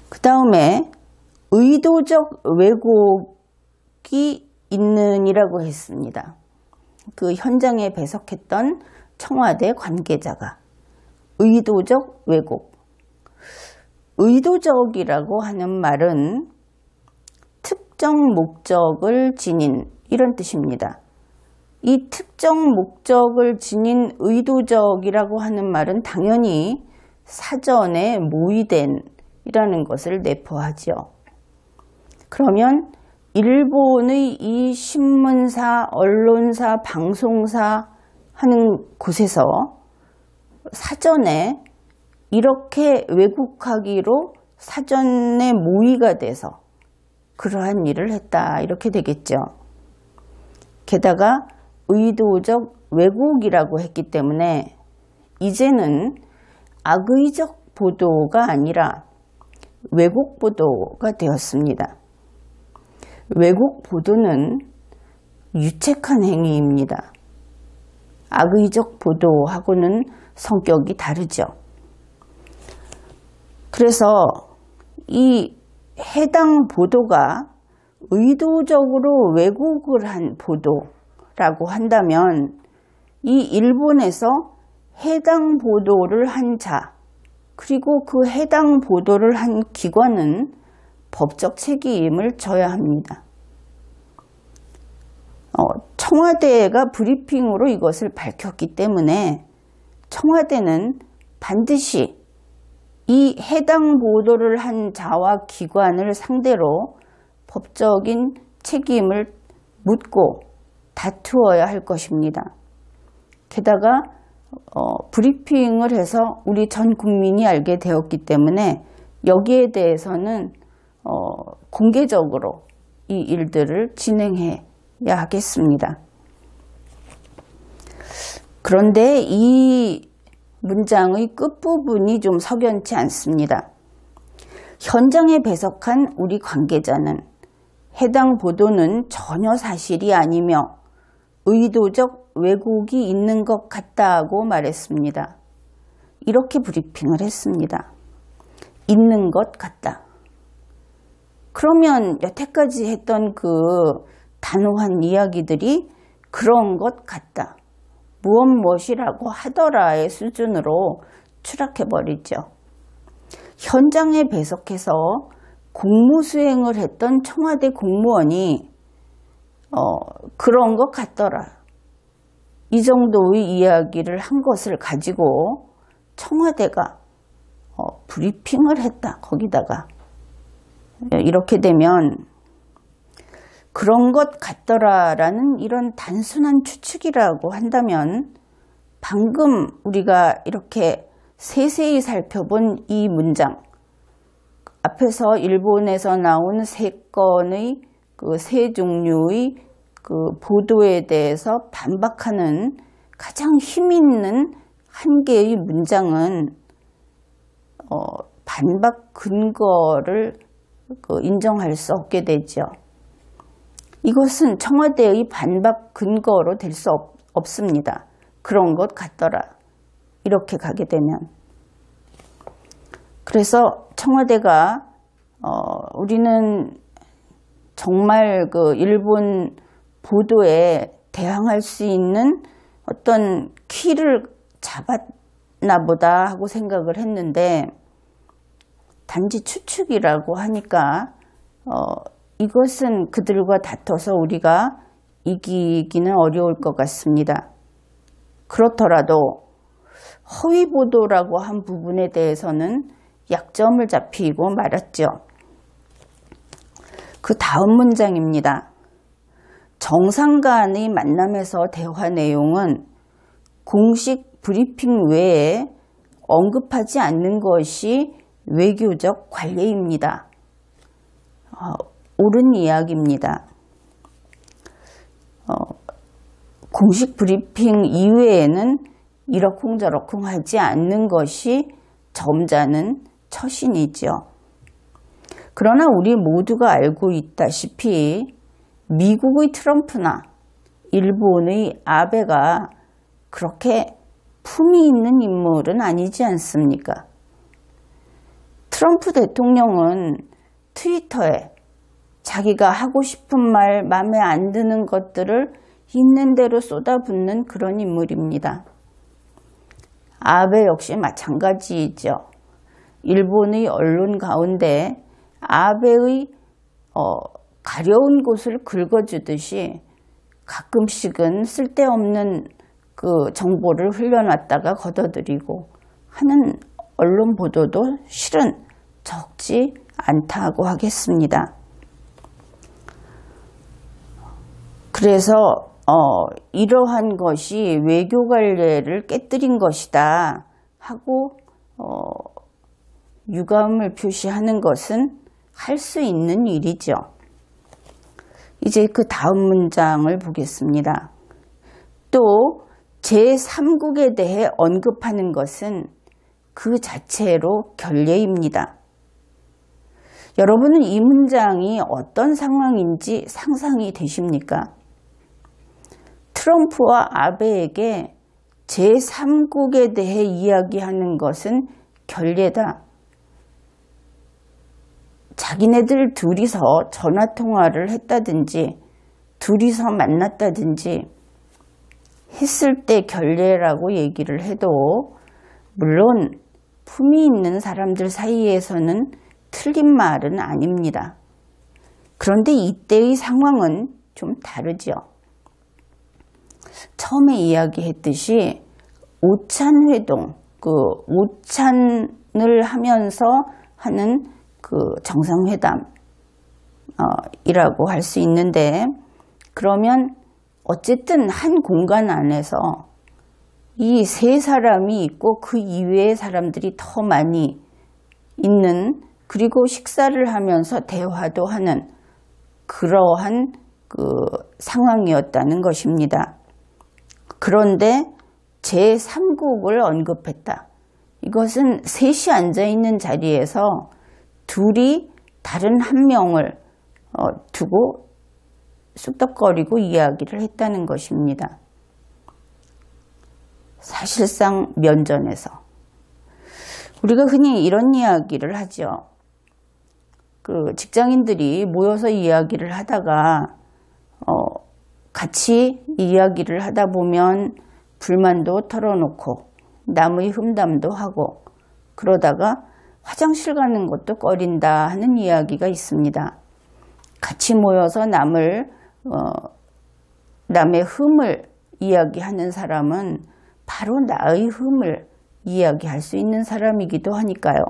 그 다음에 의도적 왜곡이 있는이라고 했습니다. 그 현장에 배석했던 청와대 관계자가 의도적 왜곡. 의도적이라고 하는 말은 특정 목적을 지닌 이런 뜻입니다. 이 특정 목적을 지닌 의도적이라고 하는 말은 당연히 사전에 모의된 이라는 것을 내포하죠. 그러면 일본의 이 신문사, 언론사, 방송사 하는 곳에서 사전에 이렇게 왜곡하기로 사전에 모의가 돼서 그러한 일을 했다 이렇게 되겠죠. 게다가 의도적 왜곡이라고 했기 때문에 이제는 악의적 보도가 아니라 왜곡 보도가 되었습니다. 왜곡 보도는 유책한 행위입니다. 악의적 보도하고는 성격이 다르죠. 그래서 이 해당 보도가 의도적으로 왜곡을 한 보도라고 한다면 이 일본에서 해당 보도를 한 자, 그리고 그 해당 보도를 한 기관은 법적 책임을 져야 합니다. 청와대가 브리핑으로 이것을 밝혔기 때문에 청와대는 반드시 이 해당 보도를 한 자와 기관을 상대로 법적인 책임을 묻고 다투어야 할 것입니다. 게다가 브리핑을 해서 우리 전 국민이 알게 되었기 때문에 여기에 대해서는 공개적으로 이 일들을 진행해야 하겠습니다. 그런데 이 문장의 끝부분이 좀 석연치 않습니다. 현장에 배석한 우리 관계자는 해당 보도는 전혀 사실이 아니며 의도적 왜곡이 있는 것 같다고 말했습니다. 이렇게 브리핑을 했습니다. 있는 것 같다. 그러면 여태까지 했던 그 단호한 이야기들이 그런 것 같다. 무엇이라고 하더라의 수준으로 추락해버리죠. 현장에 배석해서 공무수행을 했던 청와대 공무원이 그런 것 같더라. 이 정도의 이야기를 한 것을 가지고 청와대가 브리핑을 했다. 거기다가 이렇게 되면 그런 것 같더라라는 이런 단순한 추측이라고 한다면 방금 우리가 이렇게 세세히 살펴본 이 문장 앞에서 일본에서 나온 세 건의 그 세 종류의 그 보도에 대해서 반박하는 가장 힘 있는 한 개의 문장은 반박 근거를 인정할 수 없게 되죠. 이것은 청와대의 반박 근거로 될 수 없습니다. 그런 것 같더라. 이렇게 가게 되면. 그래서 청와대가 우리는 정말 그 일본 보도에 대항할 수 있는 어떤 키를 잡았나 보다 하고 생각을 했는데 단지 추측이라고 하니까 이것은 그들과 다퉈서 우리가 이기기는 어려울 것 같습니다. 그렇더라도 허위 보도라고 한 부분에 대해서는 약점을 잡히고 말았죠. 그 다음 문장입니다. 정상 간의 만남에서 대화 내용은 공식 브리핑 외에 언급하지 않는 것이 외교적 관례입니다. 옳은 이야기입니다. 공식 브리핑 이외에는 이러쿵저러쿵 하지 않는 것이 점잖은 처신이죠. 그러나 우리 모두가 알고 있다시피 미국의 트럼프나 일본의 아베가 그렇게 품이 있는 인물은 아니지 않습니까? 트럼프 대통령은 트위터에 자기가 하고 싶은 말, 마음에 안 드는 것들을 있는 대로 쏟아붓는 그런 인물입니다. 아베 역시 마찬가지이죠. 일본의 언론 가운데 아베의 가려운 곳을 긁어주듯이 가끔씩은 쓸데없는 그 정보를 흘려놨다가 걷어들이고 하는 언론 보도도 실은 적지 않다고 하겠습니다. 그래서 이러한 것이 외교 관례를 깨뜨린 것이다 하고 유감을 표시하는 것은 할 수 있는 일이죠. 이제 그 다음 문장을 보겠습니다. 또 제3국에 대해 언급하는 것은 그 자체로 결례입니다. 여러분은 이 문장이 어떤 상황인지 상상이 되십니까? 트럼프와 아베에게 제3국에 대해 이야기하는 것은 결례다. 자기네들 둘이서 전화통화를 했다든지 둘이서 만났다든지 했을 때 결례라고 얘기를 해도 물론 품이 있는 사람들 사이에서는 틀린 말은 아닙니다. 그런데 이때의 상황은 좀 다르죠. 처음에 이야기했듯이 오찬회동, 그 오찬을 하면서 하는 그 정상회담이라고 할 수 있는데, 그러면 어쨌든 한 공간 안에서 이 세 사람이 있고 그 이외의 사람들이 더 많이 있는, 그리고 식사를 하면서 대화도 하는 그러한 그 상황이었다는 것입니다. 그런데 제3국을 언급했다. 이것은 셋이 앉아있는 자리에서 둘이 다른 한 명을 두고 쑥덕거리고 이야기를 했다는 것입니다. 사실상 면전에서. 우리가 흔히 이런 이야기를 하죠. 그 직장인들이 모여서 이야기를 하다가 같이 이야기를 하다 보면 불만도 털어놓고 남의 흠담도 하고 그러다가 화장실 가는 것도 꺼린다 하는 이야기가 있습니다. 같이 모여서 남의 흠을 이야기하는 사람은 바로 나의 흠을 이야기할 수 있는 사람이기도 하니까요.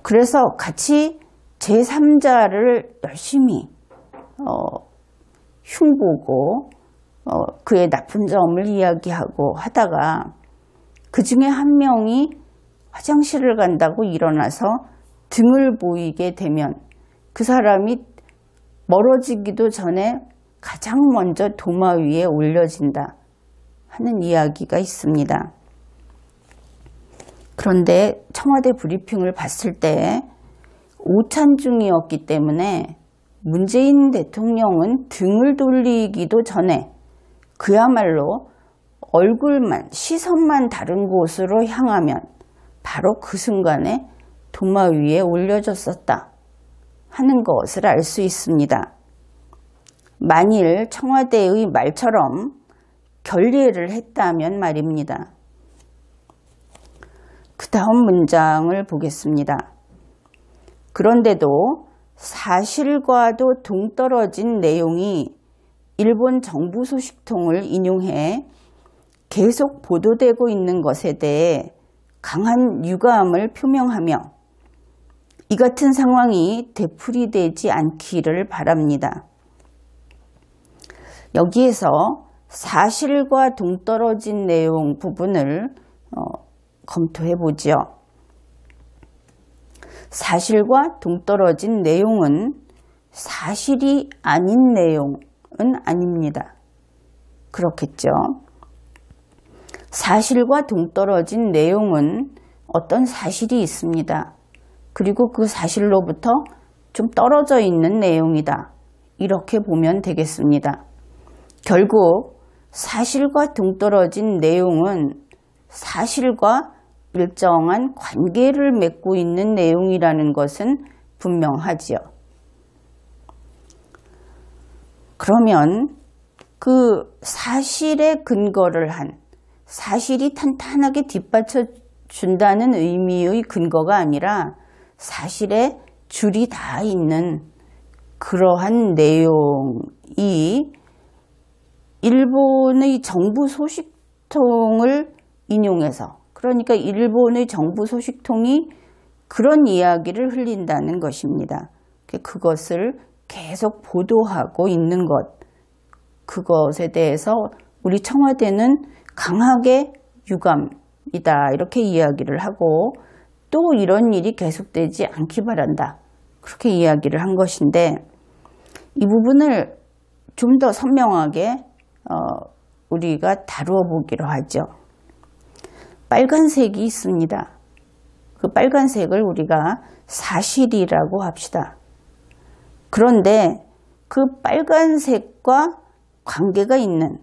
그래서 같이 제3자를 열심히 흉보고 그의 나쁜 점을 이야기하고 하다가 그 중에 한 명이 화장실을 간다고 일어나서 등을 보이게 되면 그 사람이 멀어지기도 전에 가장 먼저 도마 위에 올려진다 하는 이야기가 있습니다. 그런데 청와대 브리핑을 봤을 때 오찬 중이었기 때문에 문재인 대통령은 등을 돌리기도 전에 그야말로 얼굴만, 시선만 다른 곳으로 향하면 바로 그 순간에 도마 위에 올려졌었다 하는 것을 알 수 있습니다. 만일 청와대의 말처럼 결례를 했다면 말입니다. 그 다음 문장을 보겠습니다. 그런데도 사실과도 동떨어진 내용이 일본 정부 소식통을 인용해 계속 보도되고 있는 것에 대해 강한 유감을 표명하며 이 같은 상황이 되풀이되지 않기를 바랍니다. 여기에서 사실과 동떨어진 내용 부분을 검토해 보죠. 사실과 동떨어진 내용은 사실이 아닌 내용은 아닙니다. 그렇겠죠. 사실과 동떨어진 내용은 어떤 사실이 있습니다. 그리고 그 사실로부터 좀 떨어져 있는 내용이다. 이렇게 보면 되겠습니다. 결국 사실과 동떨어진 내용은 사실과 일정한 관계를 맺고 있는 내용이라는 것은 분명하지요. 그러면 그 사실에 근거를 한, 사실이 탄탄하게 뒷받쳐 준다는 의미의 근거가 아니라 사실에 줄이 다 있는 그러한 내용이 일본의 정부 소식통을 인용해서, 그러니까 일본의 정부 소식통이 그런 이야기를 흘린다는 것입니다. 그것을 계속 보도하고 있는 것, 그것에 대해서 우리 청와대는 강하게 유감이다 이렇게 이야기를 하고, 또 이런 일이 계속되지 않기 바란다 그렇게 이야기를 한 것인데, 이 부분을 좀 더 선명하게 우리가 다루어 보기로 하죠. 빨간색이 있습니다. 그 빨간색을 우리가 사실이라고 합시다. 그런데 그 빨간색과 관계가 있는,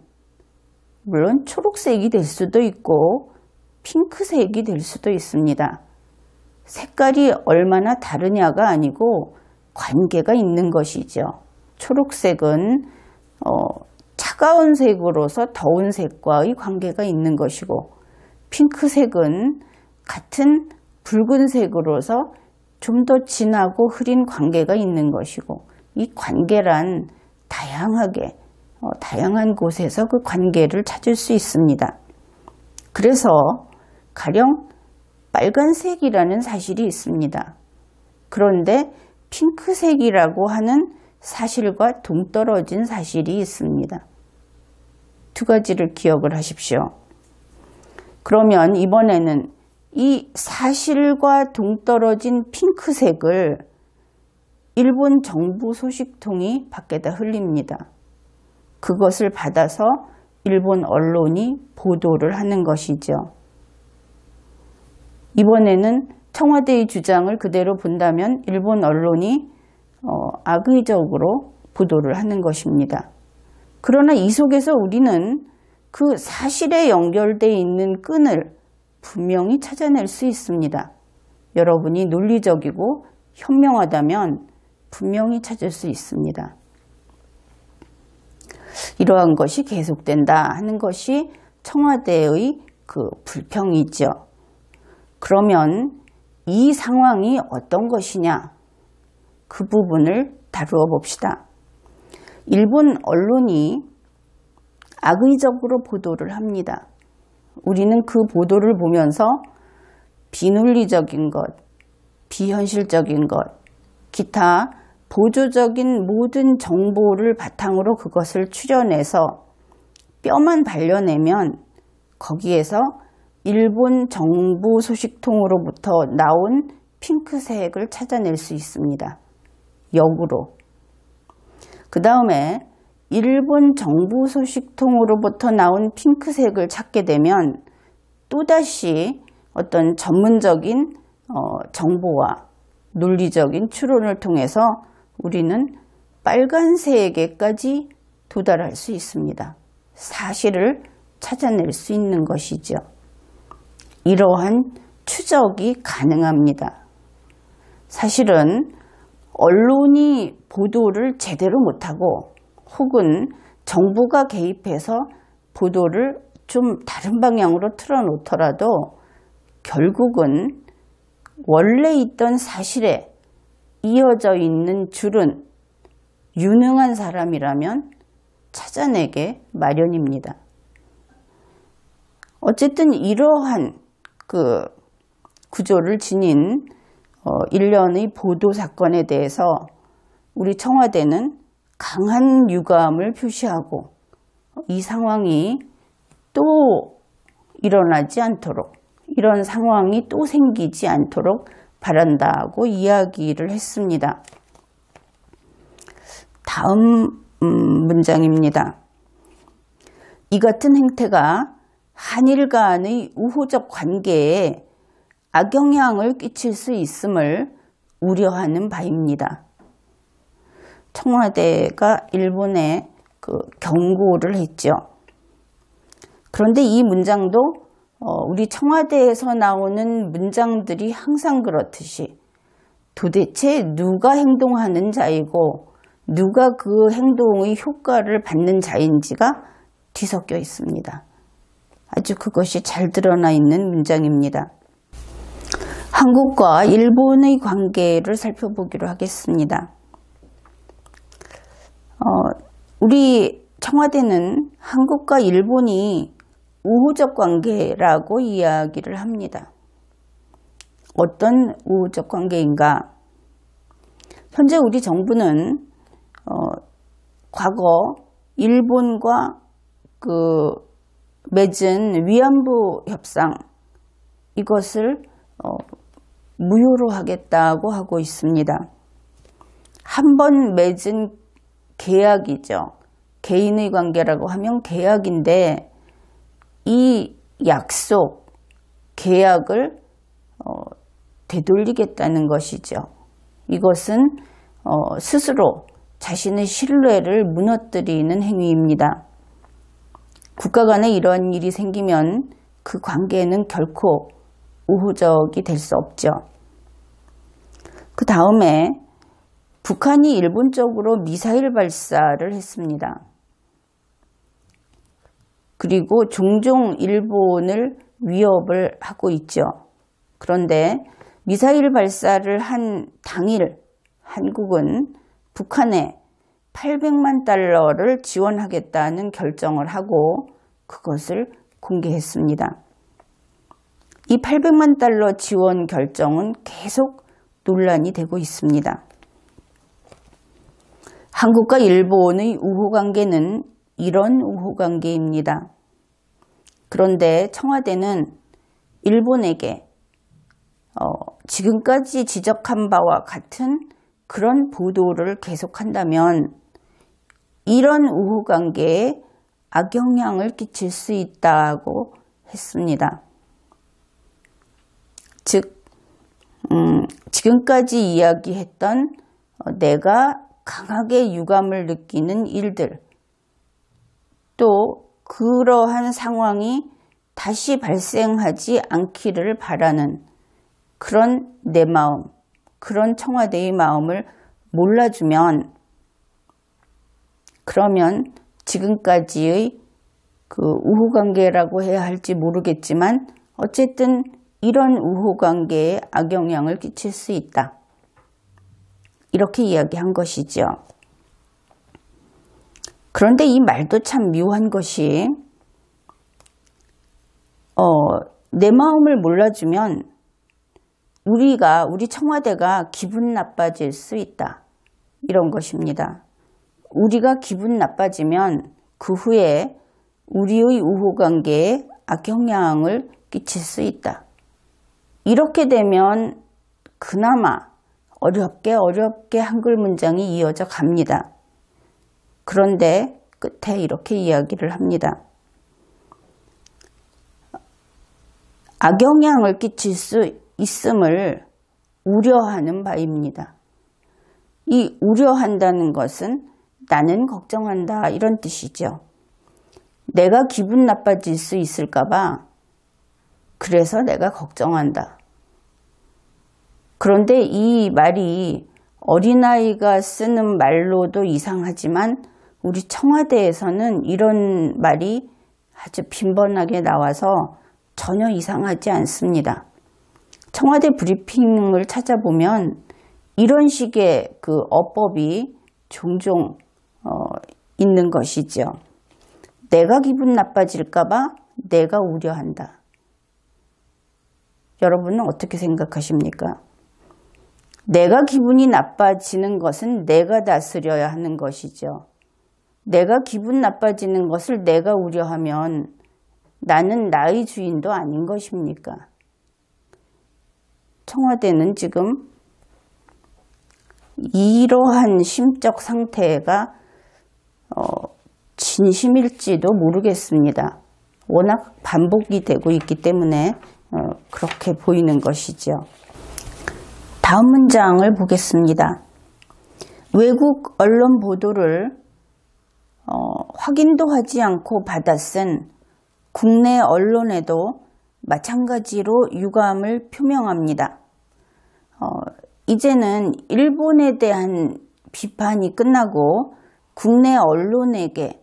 물론 초록색이 될 수도 있고 핑크색이 될 수도 있습니다. 색깔이 얼마나 다르냐가 아니고 관계가 있는 것이죠. 초록색은 차가운 색으로서 더운 색과의 관계가 있는 것이고, 핑크색은 같은 붉은색으로서 좀 더 진하고 흐린 관계가 있는 것이고, 이 관계란 다양하게 다양한 곳에서 그 관계를 찾을 수 있습니다. 그래서 가령 빨간색이라는 사실이 있습니다. 그런데 핑크색이라고 하는 사실과 동떨어진 사실이 있습니다. 두 가지를 기억을 하십시오. 그러면 이번에는 이 사실과 동떨어진 핑크색을 일본 정부 소식통이 밖에다 흘립니다. 그것을 받아서 일본 언론이 보도를 하는 것이죠. 이번에는 청와대의 주장을 그대로 본다면 일본 언론이 악의적으로 보도를 하는 것입니다. 그러나 이 속에서 우리는 그 사실에 연결되어 있는 끈을 분명히 찾아낼 수 있습니다. 여러분이 논리적이고 현명하다면 분명히 찾을 수 있습니다. 이러한 것이 계속된다 하는 것이 청와대의 그 불평이죠. 그러면 이 상황이 어떤 것이냐, 그 부분을 다루어 봅시다. 일본 언론이 악의적으로 보도를 합니다. 우리는 그 보도를 보면서 비논리적인 것, 비현실적인 것, 기타 보조적인 모든 정보를 바탕으로 그것을 추려내서 뼈만 발려내면 거기에서 일본 정부 소식통으로부터 나온 핑크색을 찾아낼 수 있습니다. 역으로. 그 다음에 일본 정부 소식통으로부터 나온 핑크색을 찾게 되면 또다시 어떤 전문적인 정보와 논리적인 추론을 통해서 우리는 빨간색에까지 도달할 수 있습니다. 사실을 찾아낼 수 있는 것이죠. 이러한 추적이 가능합니다. 사실은 언론이 보도를 제대로 못하고 혹은 정부가 개입해서 보도를 좀 다른 방향으로 틀어놓더라도 결국은 원래 있던 사실에 이어져 있는 줄은 유능한 사람이라면 찾아내게 마련입니다. 어쨌든 이러한 그 구조를 지닌 일련의 보도 사건에 대해서 우리 청와대는 강한 유감을 표시하고 이 상황이 또 일어나지 않도록, 이런 상황이 또 생기지 않도록 바란다고 이야기를 했습니다. 다음 문장입니다. 이 같은 행태가 한일 간의 우호적 관계에 악영향을 끼칠 수 있음을 우려하는 바입니다. 청와대가 일본에 경고를 했죠. 그런데 이 문장도 우리 청와대에서 나오는 문장들이 항상 그렇듯이 도대체 누가 행동하는 자이고 누가 그 행동의 효과를 받는 자인지가 뒤섞여 있습니다. 아주 그것이 잘 드러나 있는 문장입니다. 한국과 일본의 관계를 살펴보기로 하겠습니다. 우리 청와대는 한국과 일본이 우호적 관계라고 이야기를 합니다. 어떤 우호적 관계인가? 현재 우리 정부는 과거 일본과 맺은 위안부 협상 이것을 무효로 하겠다고 하고 있습니다. 한 번 맺은 계약이죠. 개인의 관계라고 하면 계약인데 이 약속, 계약을 되돌리겠다는 것이죠. 이것은 스스로 자신의 신뢰를 무너뜨리는 행위입니다. 국가 간에 이러한 일이 생기면 그 관계는 결코 우호적이 될 수 없죠. 그 다음에 북한이 일본 쪽으로 미사일 발사를 했습니다. 그리고 종종 일본을 위협을 하고 있죠. 그런데 미사일 발사를 한 당일 한국은 북한에 800만 달러를 지원하겠다는 결정을 하고 그것을 공개했습니다. 이 800만 달러 지원 결정은 계속 논란이 되고 있습니다. 한국과 일본의 우호관계는 이런 우호관계입니다. 그런데 청와대는 일본에게 지금까지 지적한 바와 같은 그런 보도를 계속한다면 이런 우호관계에 악영향을 끼칠 수 있다고 했습니다. 즉, 지금까지 이야기했던 내가 강하게 유감을 느끼는 일들, 또 그러한 상황이 다시 발생하지 않기를 바라는 그런 내 마음, 그런 청와대의 마음을 몰라주면 그러면 지금까지의 그 우호관계라고 해야 할지 모르겠지만 어쨌든 이런 우호관계에 악영향을 끼칠 수 있다. 이렇게 이야기한 것이죠. 그런데 이 말도 참 묘한 것이 내 마음을 몰라주면 우리 청와대가 기분 나빠질 수 있다. 이런 것입니다. 우리가 기분 나빠지면 그 후에 우리의 우호관계에 악영향을 끼칠 수 있다. 이렇게 되면 그나마 어렵게 한글 문장이 이어져 갑니다. 그런데 끝에 이렇게 이야기를 합니다. 악영향을 끼칠 수 있음을 우려하는 바입니다. 이 우려한다는 것은 나는 걱정한다 이런 뜻이죠. 내가 기분 나빠질 수 있을까 봐 그래서 내가 걱정한다. 그런데 이 말이 어린아이가 쓰는 말로도 이상하지만 우리 청와대에서는 이런 말이 아주 빈번하게 나와서 전혀 이상하지 않습니다. 청와대 브리핑을 찾아보면 이런 식의 그 어법이 종종 있는 것이죠. 내가 기분 나빠질까 봐 내가 우려한다. 여러분은 어떻게 생각하십니까? 내가 기분이 나빠지는 것은 내가 다스려야 하는 것이죠. 내가 기분 나빠지는 것을 내가 우려하면 나는 나의 주인도 아닌 것입니까? 청와대는 지금 이러한 심적 상태가 진심일지도 모르겠습니다. 워낙 반복이 되고 있기 때문에 그렇게 보이는 것이죠. 다음 문장을 보겠습니다. 외국 언론 보도를 확인도 하지 않고 받아쓴 국내 언론에도 마찬가지로 유감을 표명합니다. 이제는 일본에 대한 비판이 끝나고 국내 언론에게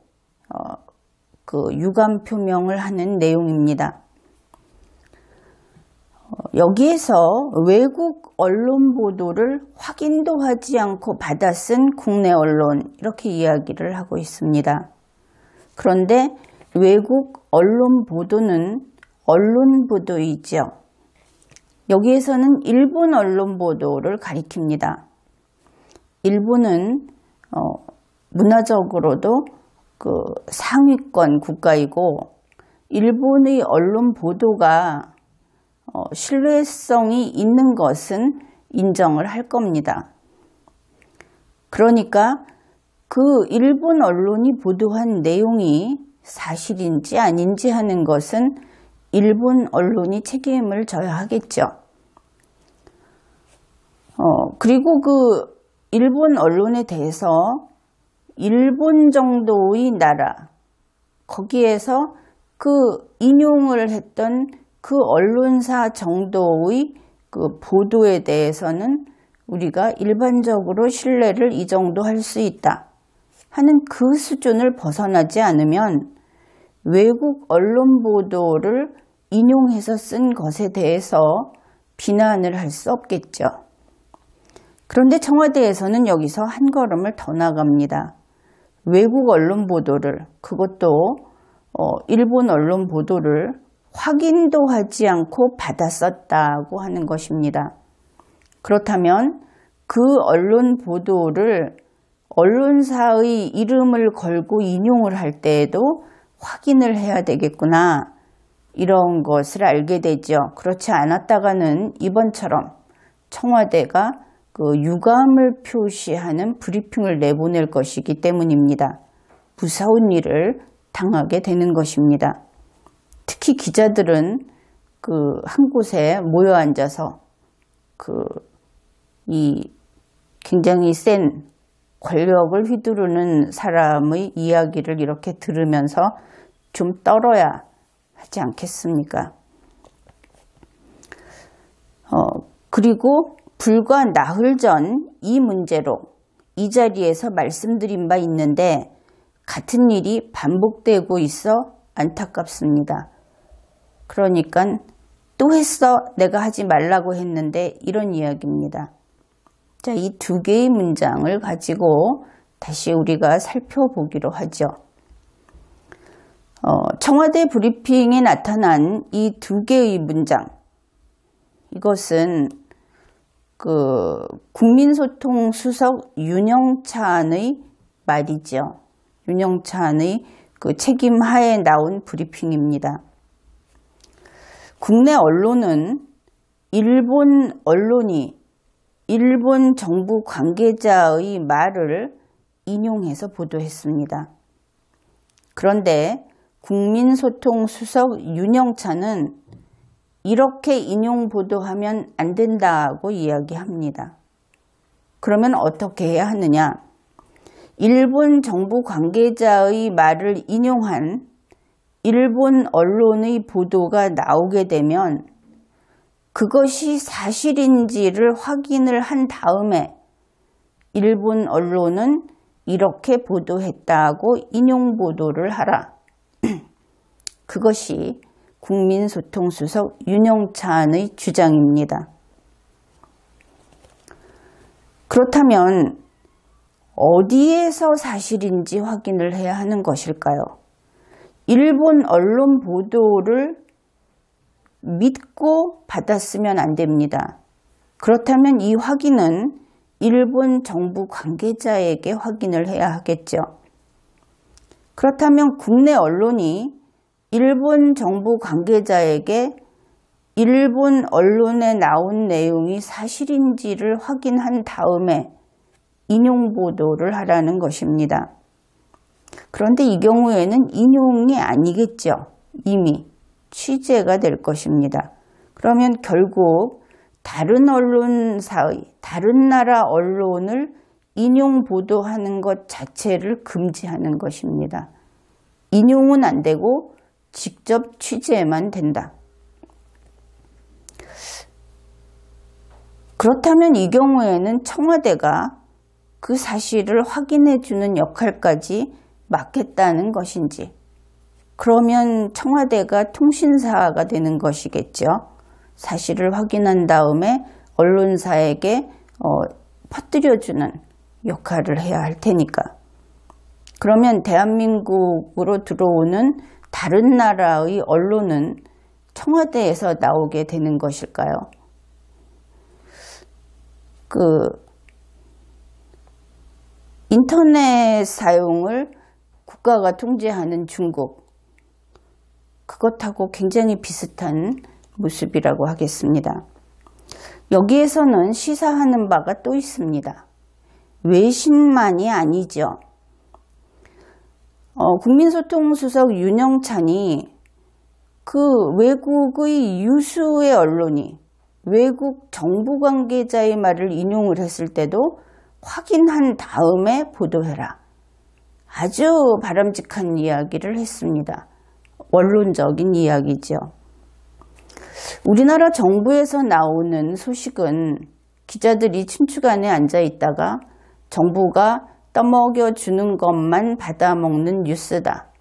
유감 표명을 하는 내용입니다. 여기에서 외국 언론 보도를 확인도 하지 않고 받아 쓴 국내 언론, 이렇게 이야기를 하고 있습니다. 그런데 외국 언론 보도는 언론 보도이죠. 여기에서는 일본 언론 보도를 가리킵니다. 일본은 문화적으로도 상위권 국가이고 일본의 언론 보도가 신뢰성이 있는 것은 인정을 할 겁니다. 그러니까 그 일본 언론이 보도한 내용이 사실인지 아닌지 하는 것은 일본 언론이 책임을 져야 하겠죠. 그리고 그 일본 언론에 대해서 일본 정도의 나라, 거기에서 그 인용을 했던 그 언론사 정도의 그 보도에 대해서는 우리가 일반적으로 신뢰를 이 정도 할 수 있다 하는 그 수준을 벗어나지 않으면 외국 언론 보도를 인용해서 쓴 것에 대해서 비난을 할 수 없겠죠. 그런데 청와대에서는 여기서 한 걸음을 더 나갑니다. 외국 언론 보도를, 그것도 일본 언론 보도를 확인도 하지 않고 받아 썼다고 하는 것입니다. 그렇다면 그 언론 보도를 언론사의 이름을 걸고 인용을 할 때에도 확인을 해야 되겠구나, 이런 것을 알게 되죠. 그렇지 않았다가는 이번처럼 청와대가 그 유감을 표시하는 브리핑을 내보낼 것이기 때문입니다. 무서운 일을 당하게 되는 것입니다. 특히 기자들은 한 곳에 모여 앉아서 이 굉장히 센 권력을 휘두르는 사람의 이야기를 이렇게 들으면서 좀 떨어야 하지 않겠습니까? 그리고 불과 나흘 전 이 문제로 이 자리에서 말씀드린 바 있는데 같은 일이 반복되고 있어 안타깝습니다. 그러니까 또 했어, 내가 하지 말라고 했는데, 이런 이야기입니다. 자, 이 두 개의 문장을 가지고 다시 우리가 살펴보기로 하죠. 청와대 브리핑에 나타난 이 두 개의 문장, 이것은 국민소통 수석 윤영찬의 말이죠. 윤영찬의 책임 하에 나온 브리핑입니다. 국내 언론은 일본 언론이 일본 정부 관계자의 말을 인용해서 보도했습니다. 그런데 국민소통 수석 윤영찬은 이렇게 인용 보도하면 안 된다고 이야기합니다. 그러면 어떻게 해야 하느냐? 일본 정부 관계자의 말을 인용한 일본 언론의 보도가 나오게 되면 그것이 사실인지를 확인을 한 다음에 일본 언론은 이렇게 보도했다고 인용 보도를 하라. 그것이 국민소통수석 윤영찬의 주장입니다. 그렇다면 어디에서 사실인지 확인을 해야 하는 것일까요? 일본 언론 보도를 믿고 받았으면 안 됩니다. 그렇다면 이 확인은 일본 정부 관계자에게 확인을 해야 하겠죠. 그렇다면 국내 언론이 일본 정부 관계자에게 일본 언론에 나온 내용이 사실인지를 확인한 다음에 인용 보도를 하라는 것입니다. 그런데 이 경우에는 인용이 아니겠죠. 이미 취재가 될 것입니다. 그러면 결국 다른 언론사의, 다른 나라 언론을 인용 보도하는 것 자체를 금지하는 것입니다. 인용은 안 되고 직접 취재만 된다. 그렇다면 이 경우에는 청와대가 그 사실을 확인해 주는 역할까지 맡겠다는 것인지, 그러면 청와대가 통신사가 되는 것이겠죠. 사실을 확인한 다음에 언론사에게 퍼뜨려주는 역할을 해야 할 테니까. 그러면 대한민국으로 들어오는 다른 나라의 언론은 청와대에서 나오게 되는 것일까요? 인터넷 사용을 국가가 통제하는 중국, 그것하고 굉장히 비슷한 모습이라고 하겠습니다. 여기에서는 시사하는 바가 또 있습니다. 외신만이 아니죠. 국민소통수석 윤영찬이 그 외국의 유수의 언론이 외국 정부 관계자의 말을 인용을 했을 때도 확인한 다음에 보도해라. 아주 바람직한 이야기를 했습니다. 원론적인 이야기죠. 우리나라 정부에서 나오는 소식은 기자들이 춘추관에 앉아 있다가 정부가 떠먹여 주는 것만 받아먹는 뉴스다.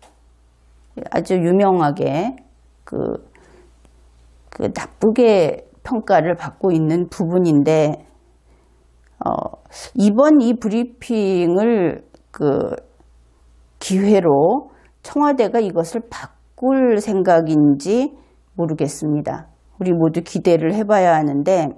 아주 유명하게 나쁘게 평가를 받고 있는 부분인데, 이번 이 브리핑을 기회로 청와대가 이것을 바꿀 생각인지 모르겠습니다. 우리 모두 기대를 해봐야 하는데,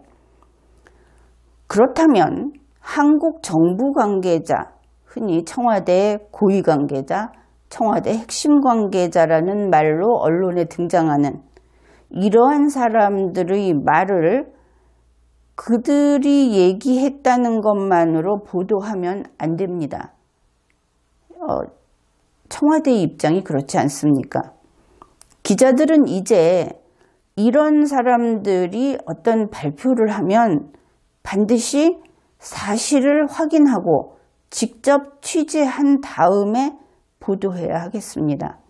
그렇다면 한국 정부 관계자, 흔히 청와대 고위 관계자, 청와대 핵심 관계자라는 말로 언론에 등장하는 이러한 사람들의 말을 그들이 얘기했다는 것만으로 보도하면 안 됩니다. 청와대의 입장이 그렇지 않습니까? 기자들은 이제 이런 사람들이 어떤 발표를 하면 반드시 사실을 확인하고 직접 취재한 다음에 보도해야 하겠습니다.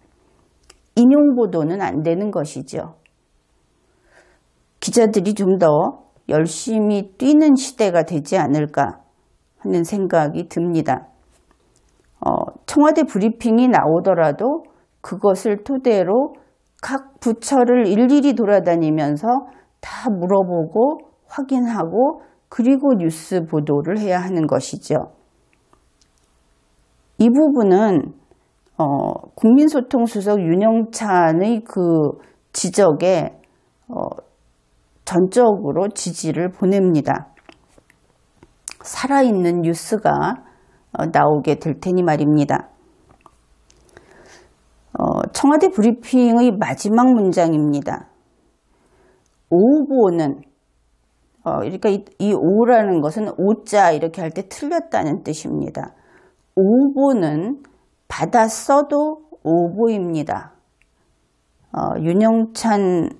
인용 보도는 안 되는 것이죠. 기자들이 좀 더 열심히 뛰는 시대가 되지 않을까 하는 생각이 듭니다. 청와대 브리핑이 나오더라도 그것을 토대로 각 부처를 일일이 돌아다니면서 다 물어보고 확인하고 그리고 뉴스 보도를 해야 하는 것이죠. 이 부분은 국민소통수석 윤영찬의 그 지적에 전적으로 지지를 보냅니다. 살아있는 뉴스가 나오게 될 테니 말입니다. 청와대 브리핑의 마지막 문장입니다. 오보는, 그러니까 이 오라는 것은 오자 이렇게 할 때 틀렸다는 뜻입니다. 오보는 받아 써도 오보입니다. 윤영찬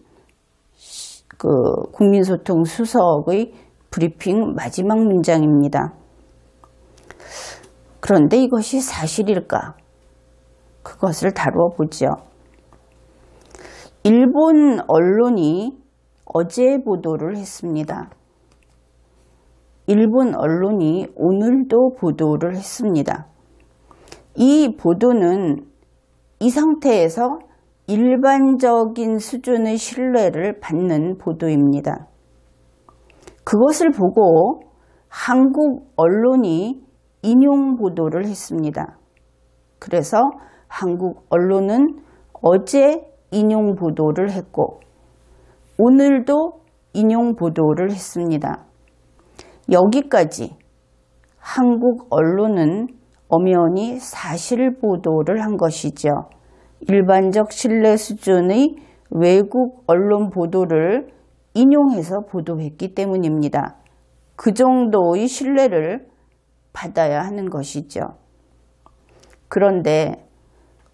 국민소통 수석의 브리핑 마지막 문장입니다. 그런데 이것이 사실일까? 그것을 다루어 보죠. 일본 언론이 어제 보도를 했습니다. 일본 언론이 오늘도 보도를 했습니다. 이 보도는 이 상태에서 일반적인 수준의 신뢰를 받는 보도입니다. 그것을 보고 한국 언론이 인용 보도를 했습니다. 그래서 한국 언론은 어제 인용 보도를 했고 오늘도 인용 보도를 했습니다. 여기까지 한국 언론은 엄연히 사실 보도를 한 것이죠. 일반적 신뢰 수준의 외국 언론 보도를 인용해서 보도했기 때문입니다. 그 정도의 신뢰를 받아야 하는 것이죠. 그런데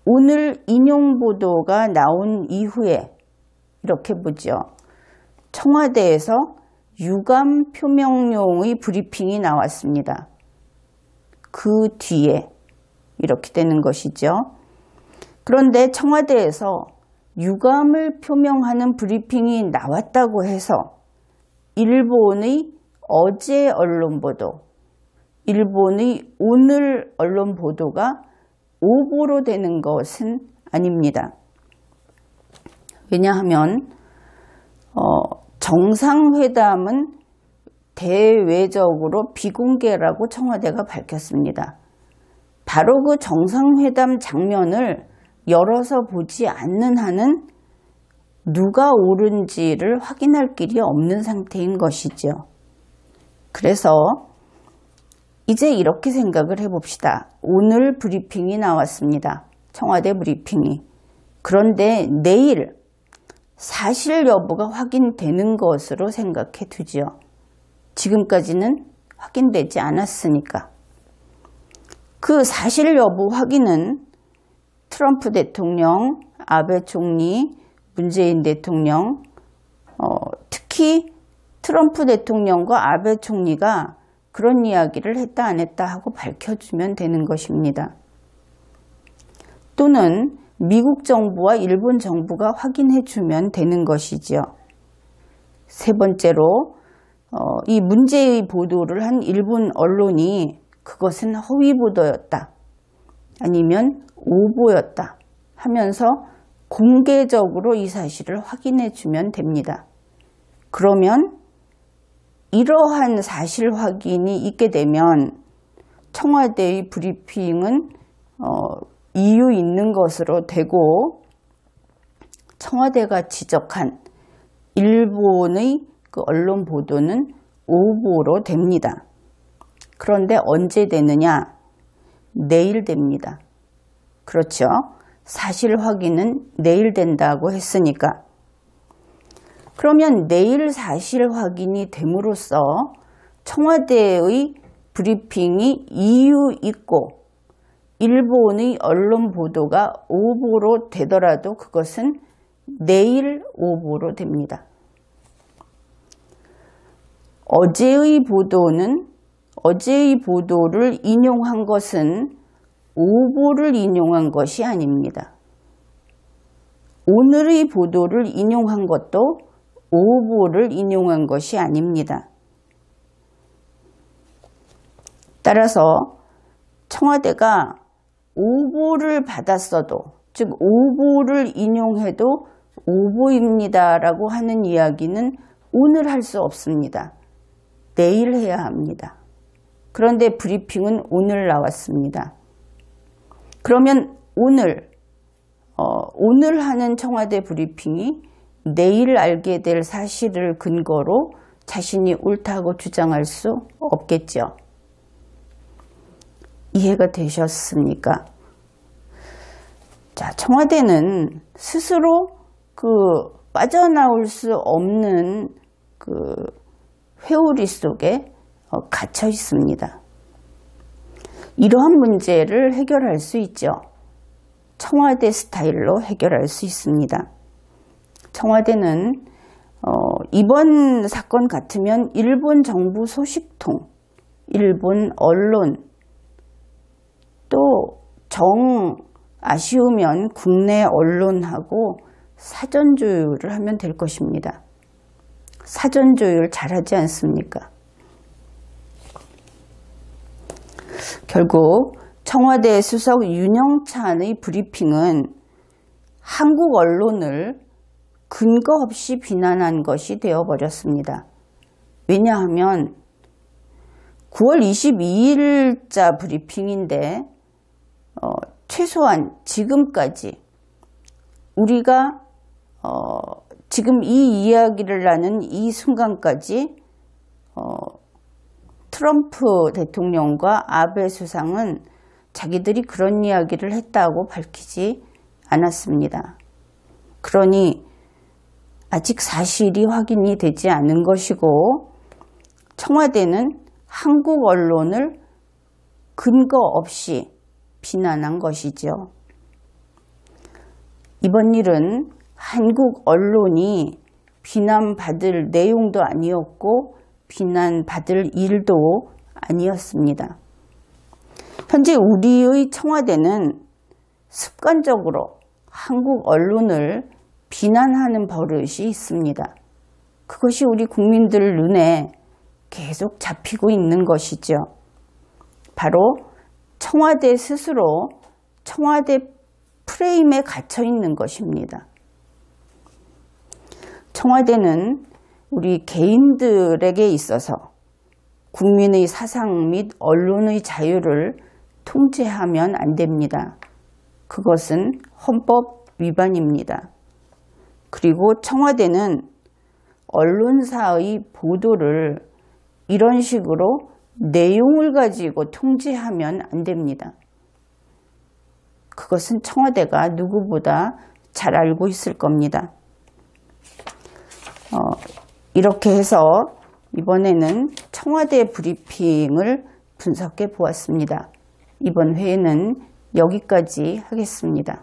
오늘 인용 보도가 나온 이후에 이렇게 보죠. 청와대에서 유감 표명용의 브리핑이 나왔습니다. 그 뒤에 이렇게 되는 것이죠. 그런데 청와대에서 유감을 표명하는 브리핑이 나왔다고 해서 일본의 어제 언론 보도, 일본의 오늘 언론 보도가 오보로 되는 것은 아닙니다. 왜냐하면 정상회담은 대외적으로 비공개라고 청와대가 밝혔습니다. 바로 그 정상회담 장면을 열어서 보지 않는 한은 누가 옳은지를 확인할 길이 없는 상태인 것이죠. 그래서 이제 이렇게 생각을 해봅시다. 오늘 브리핑이 나왔습니다. 청와대 브리핑이. 그런데 내일 사실 여부가 확인되는 것으로 생각해 두지요. 지금까지는 확인되지 않았으니까. 그 사실 여부 확인은 트럼프 대통령, 아베 총리, 문재인 대통령, 특히 트럼프 대통령과 아베 총리가 그런 이야기를 했다 안 했다 하고 밝혀주면 되는 것입니다. 또는 미국 정부와 일본 정부가 확인해주면 되는 것이지요. 세 번째로 이 문제의 보도를 한 일본 언론이 그것은 허위 보도였다, 아니면 오보였다 하면서 공개적으로 이 사실을 확인해주면 됩니다. 그러면 이러한 사실 확인이 있게 되면 청와대의 브리핑은 이유 있는 것으로 되고, 청와대가 지적한 일본의 그 언론 보도는 오보로 됩니다. 그런데 언제 되느냐? 내일 됩니다. 그렇죠? 사실 확인은 내일 된다고 했으니까. 그러면 내일 사실 확인이 됨으로써 청와대의 브리핑이 이유 있고 일본의 언론 보도가 오보로 되더라도 그것은 내일 오보로 됩니다. 어제의 보도를 인용한 것은 오보를 인용한 것이 아닙니다. 오늘의 보도를 인용한 것도 오보를 인용한 것이 아닙니다. 따라서 청와대가 오보를 받았어도, 즉 오보를 인용해도 오보입니다라고 하는 이야기는 오늘 할 수 없습니다. 내일 해야 합니다. 그런데 브리핑은 오늘 나왔습니다. 그러면 오늘 하는 청와대 브리핑이 내일 알게 될 사실을 근거로 자신이 옳다고 주장할 수 없겠죠. 이해가 되셨습니까? 자, 청와대는 스스로 빠져나올 수 없는 회오리 속에 갇혀 있습니다. 이러한 문제를 해결할 수 있죠. 청와대 스타일로 해결할 수 있습니다. 청와대는 이번 사건 같으면 일본 정부 소식통, 일본 언론, 또 아쉬우면 국내 언론하고 사전조율을 하면 될 것입니다. 사전조율 잘하지 않습니까? 결국 청와대 수석 윤영찬의 브리핑은 한국 언론을 근거 없이 비난한 것이 되어버렸습니다. 왜냐하면 9월 22일자 브리핑인데 최소한 지금까지 우리가 지금 이 이야기를 나눈 이 순간까지 트럼프 대통령과 아베 수상은 자기들이 그런 이야기를 했다고 밝히지 않았습니다. 그러니 아직 사실이 확인이 되지 않은 것이고, 청와대는 한국 언론을 근거 없이 비난한 것이죠. 이번 일은 한국 언론이 비난받을 내용도 아니었고 비난받을 일도 아니었습니다. 현재 우리의 청와대는 습관적으로 한국 언론을 비난하는 버릇이 있습니다. 그것이 우리 국민들 눈에 계속 잡히고 있는 것이죠. 바로 청와대 스스로 청와대 프레임에 갇혀 있는 것입니다. 청와대는 우리 개인들에게 있어서 국민의 사상 및 언론의 자유를 통제하면 안 됩니다. 그것은 헌법 위반입니다. 그리고 청와대는 언론사의 보도를 이런 식으로 내용을 가지고 통제하면 안 됩니다. 그것은 청와대가 누구보다 잘 알고 있을 겁니다. 이렇게 해서 이번에는 청와대 브리핑을 분석해 보았습니다. 이번 회에는 여기까지 하겠습니다.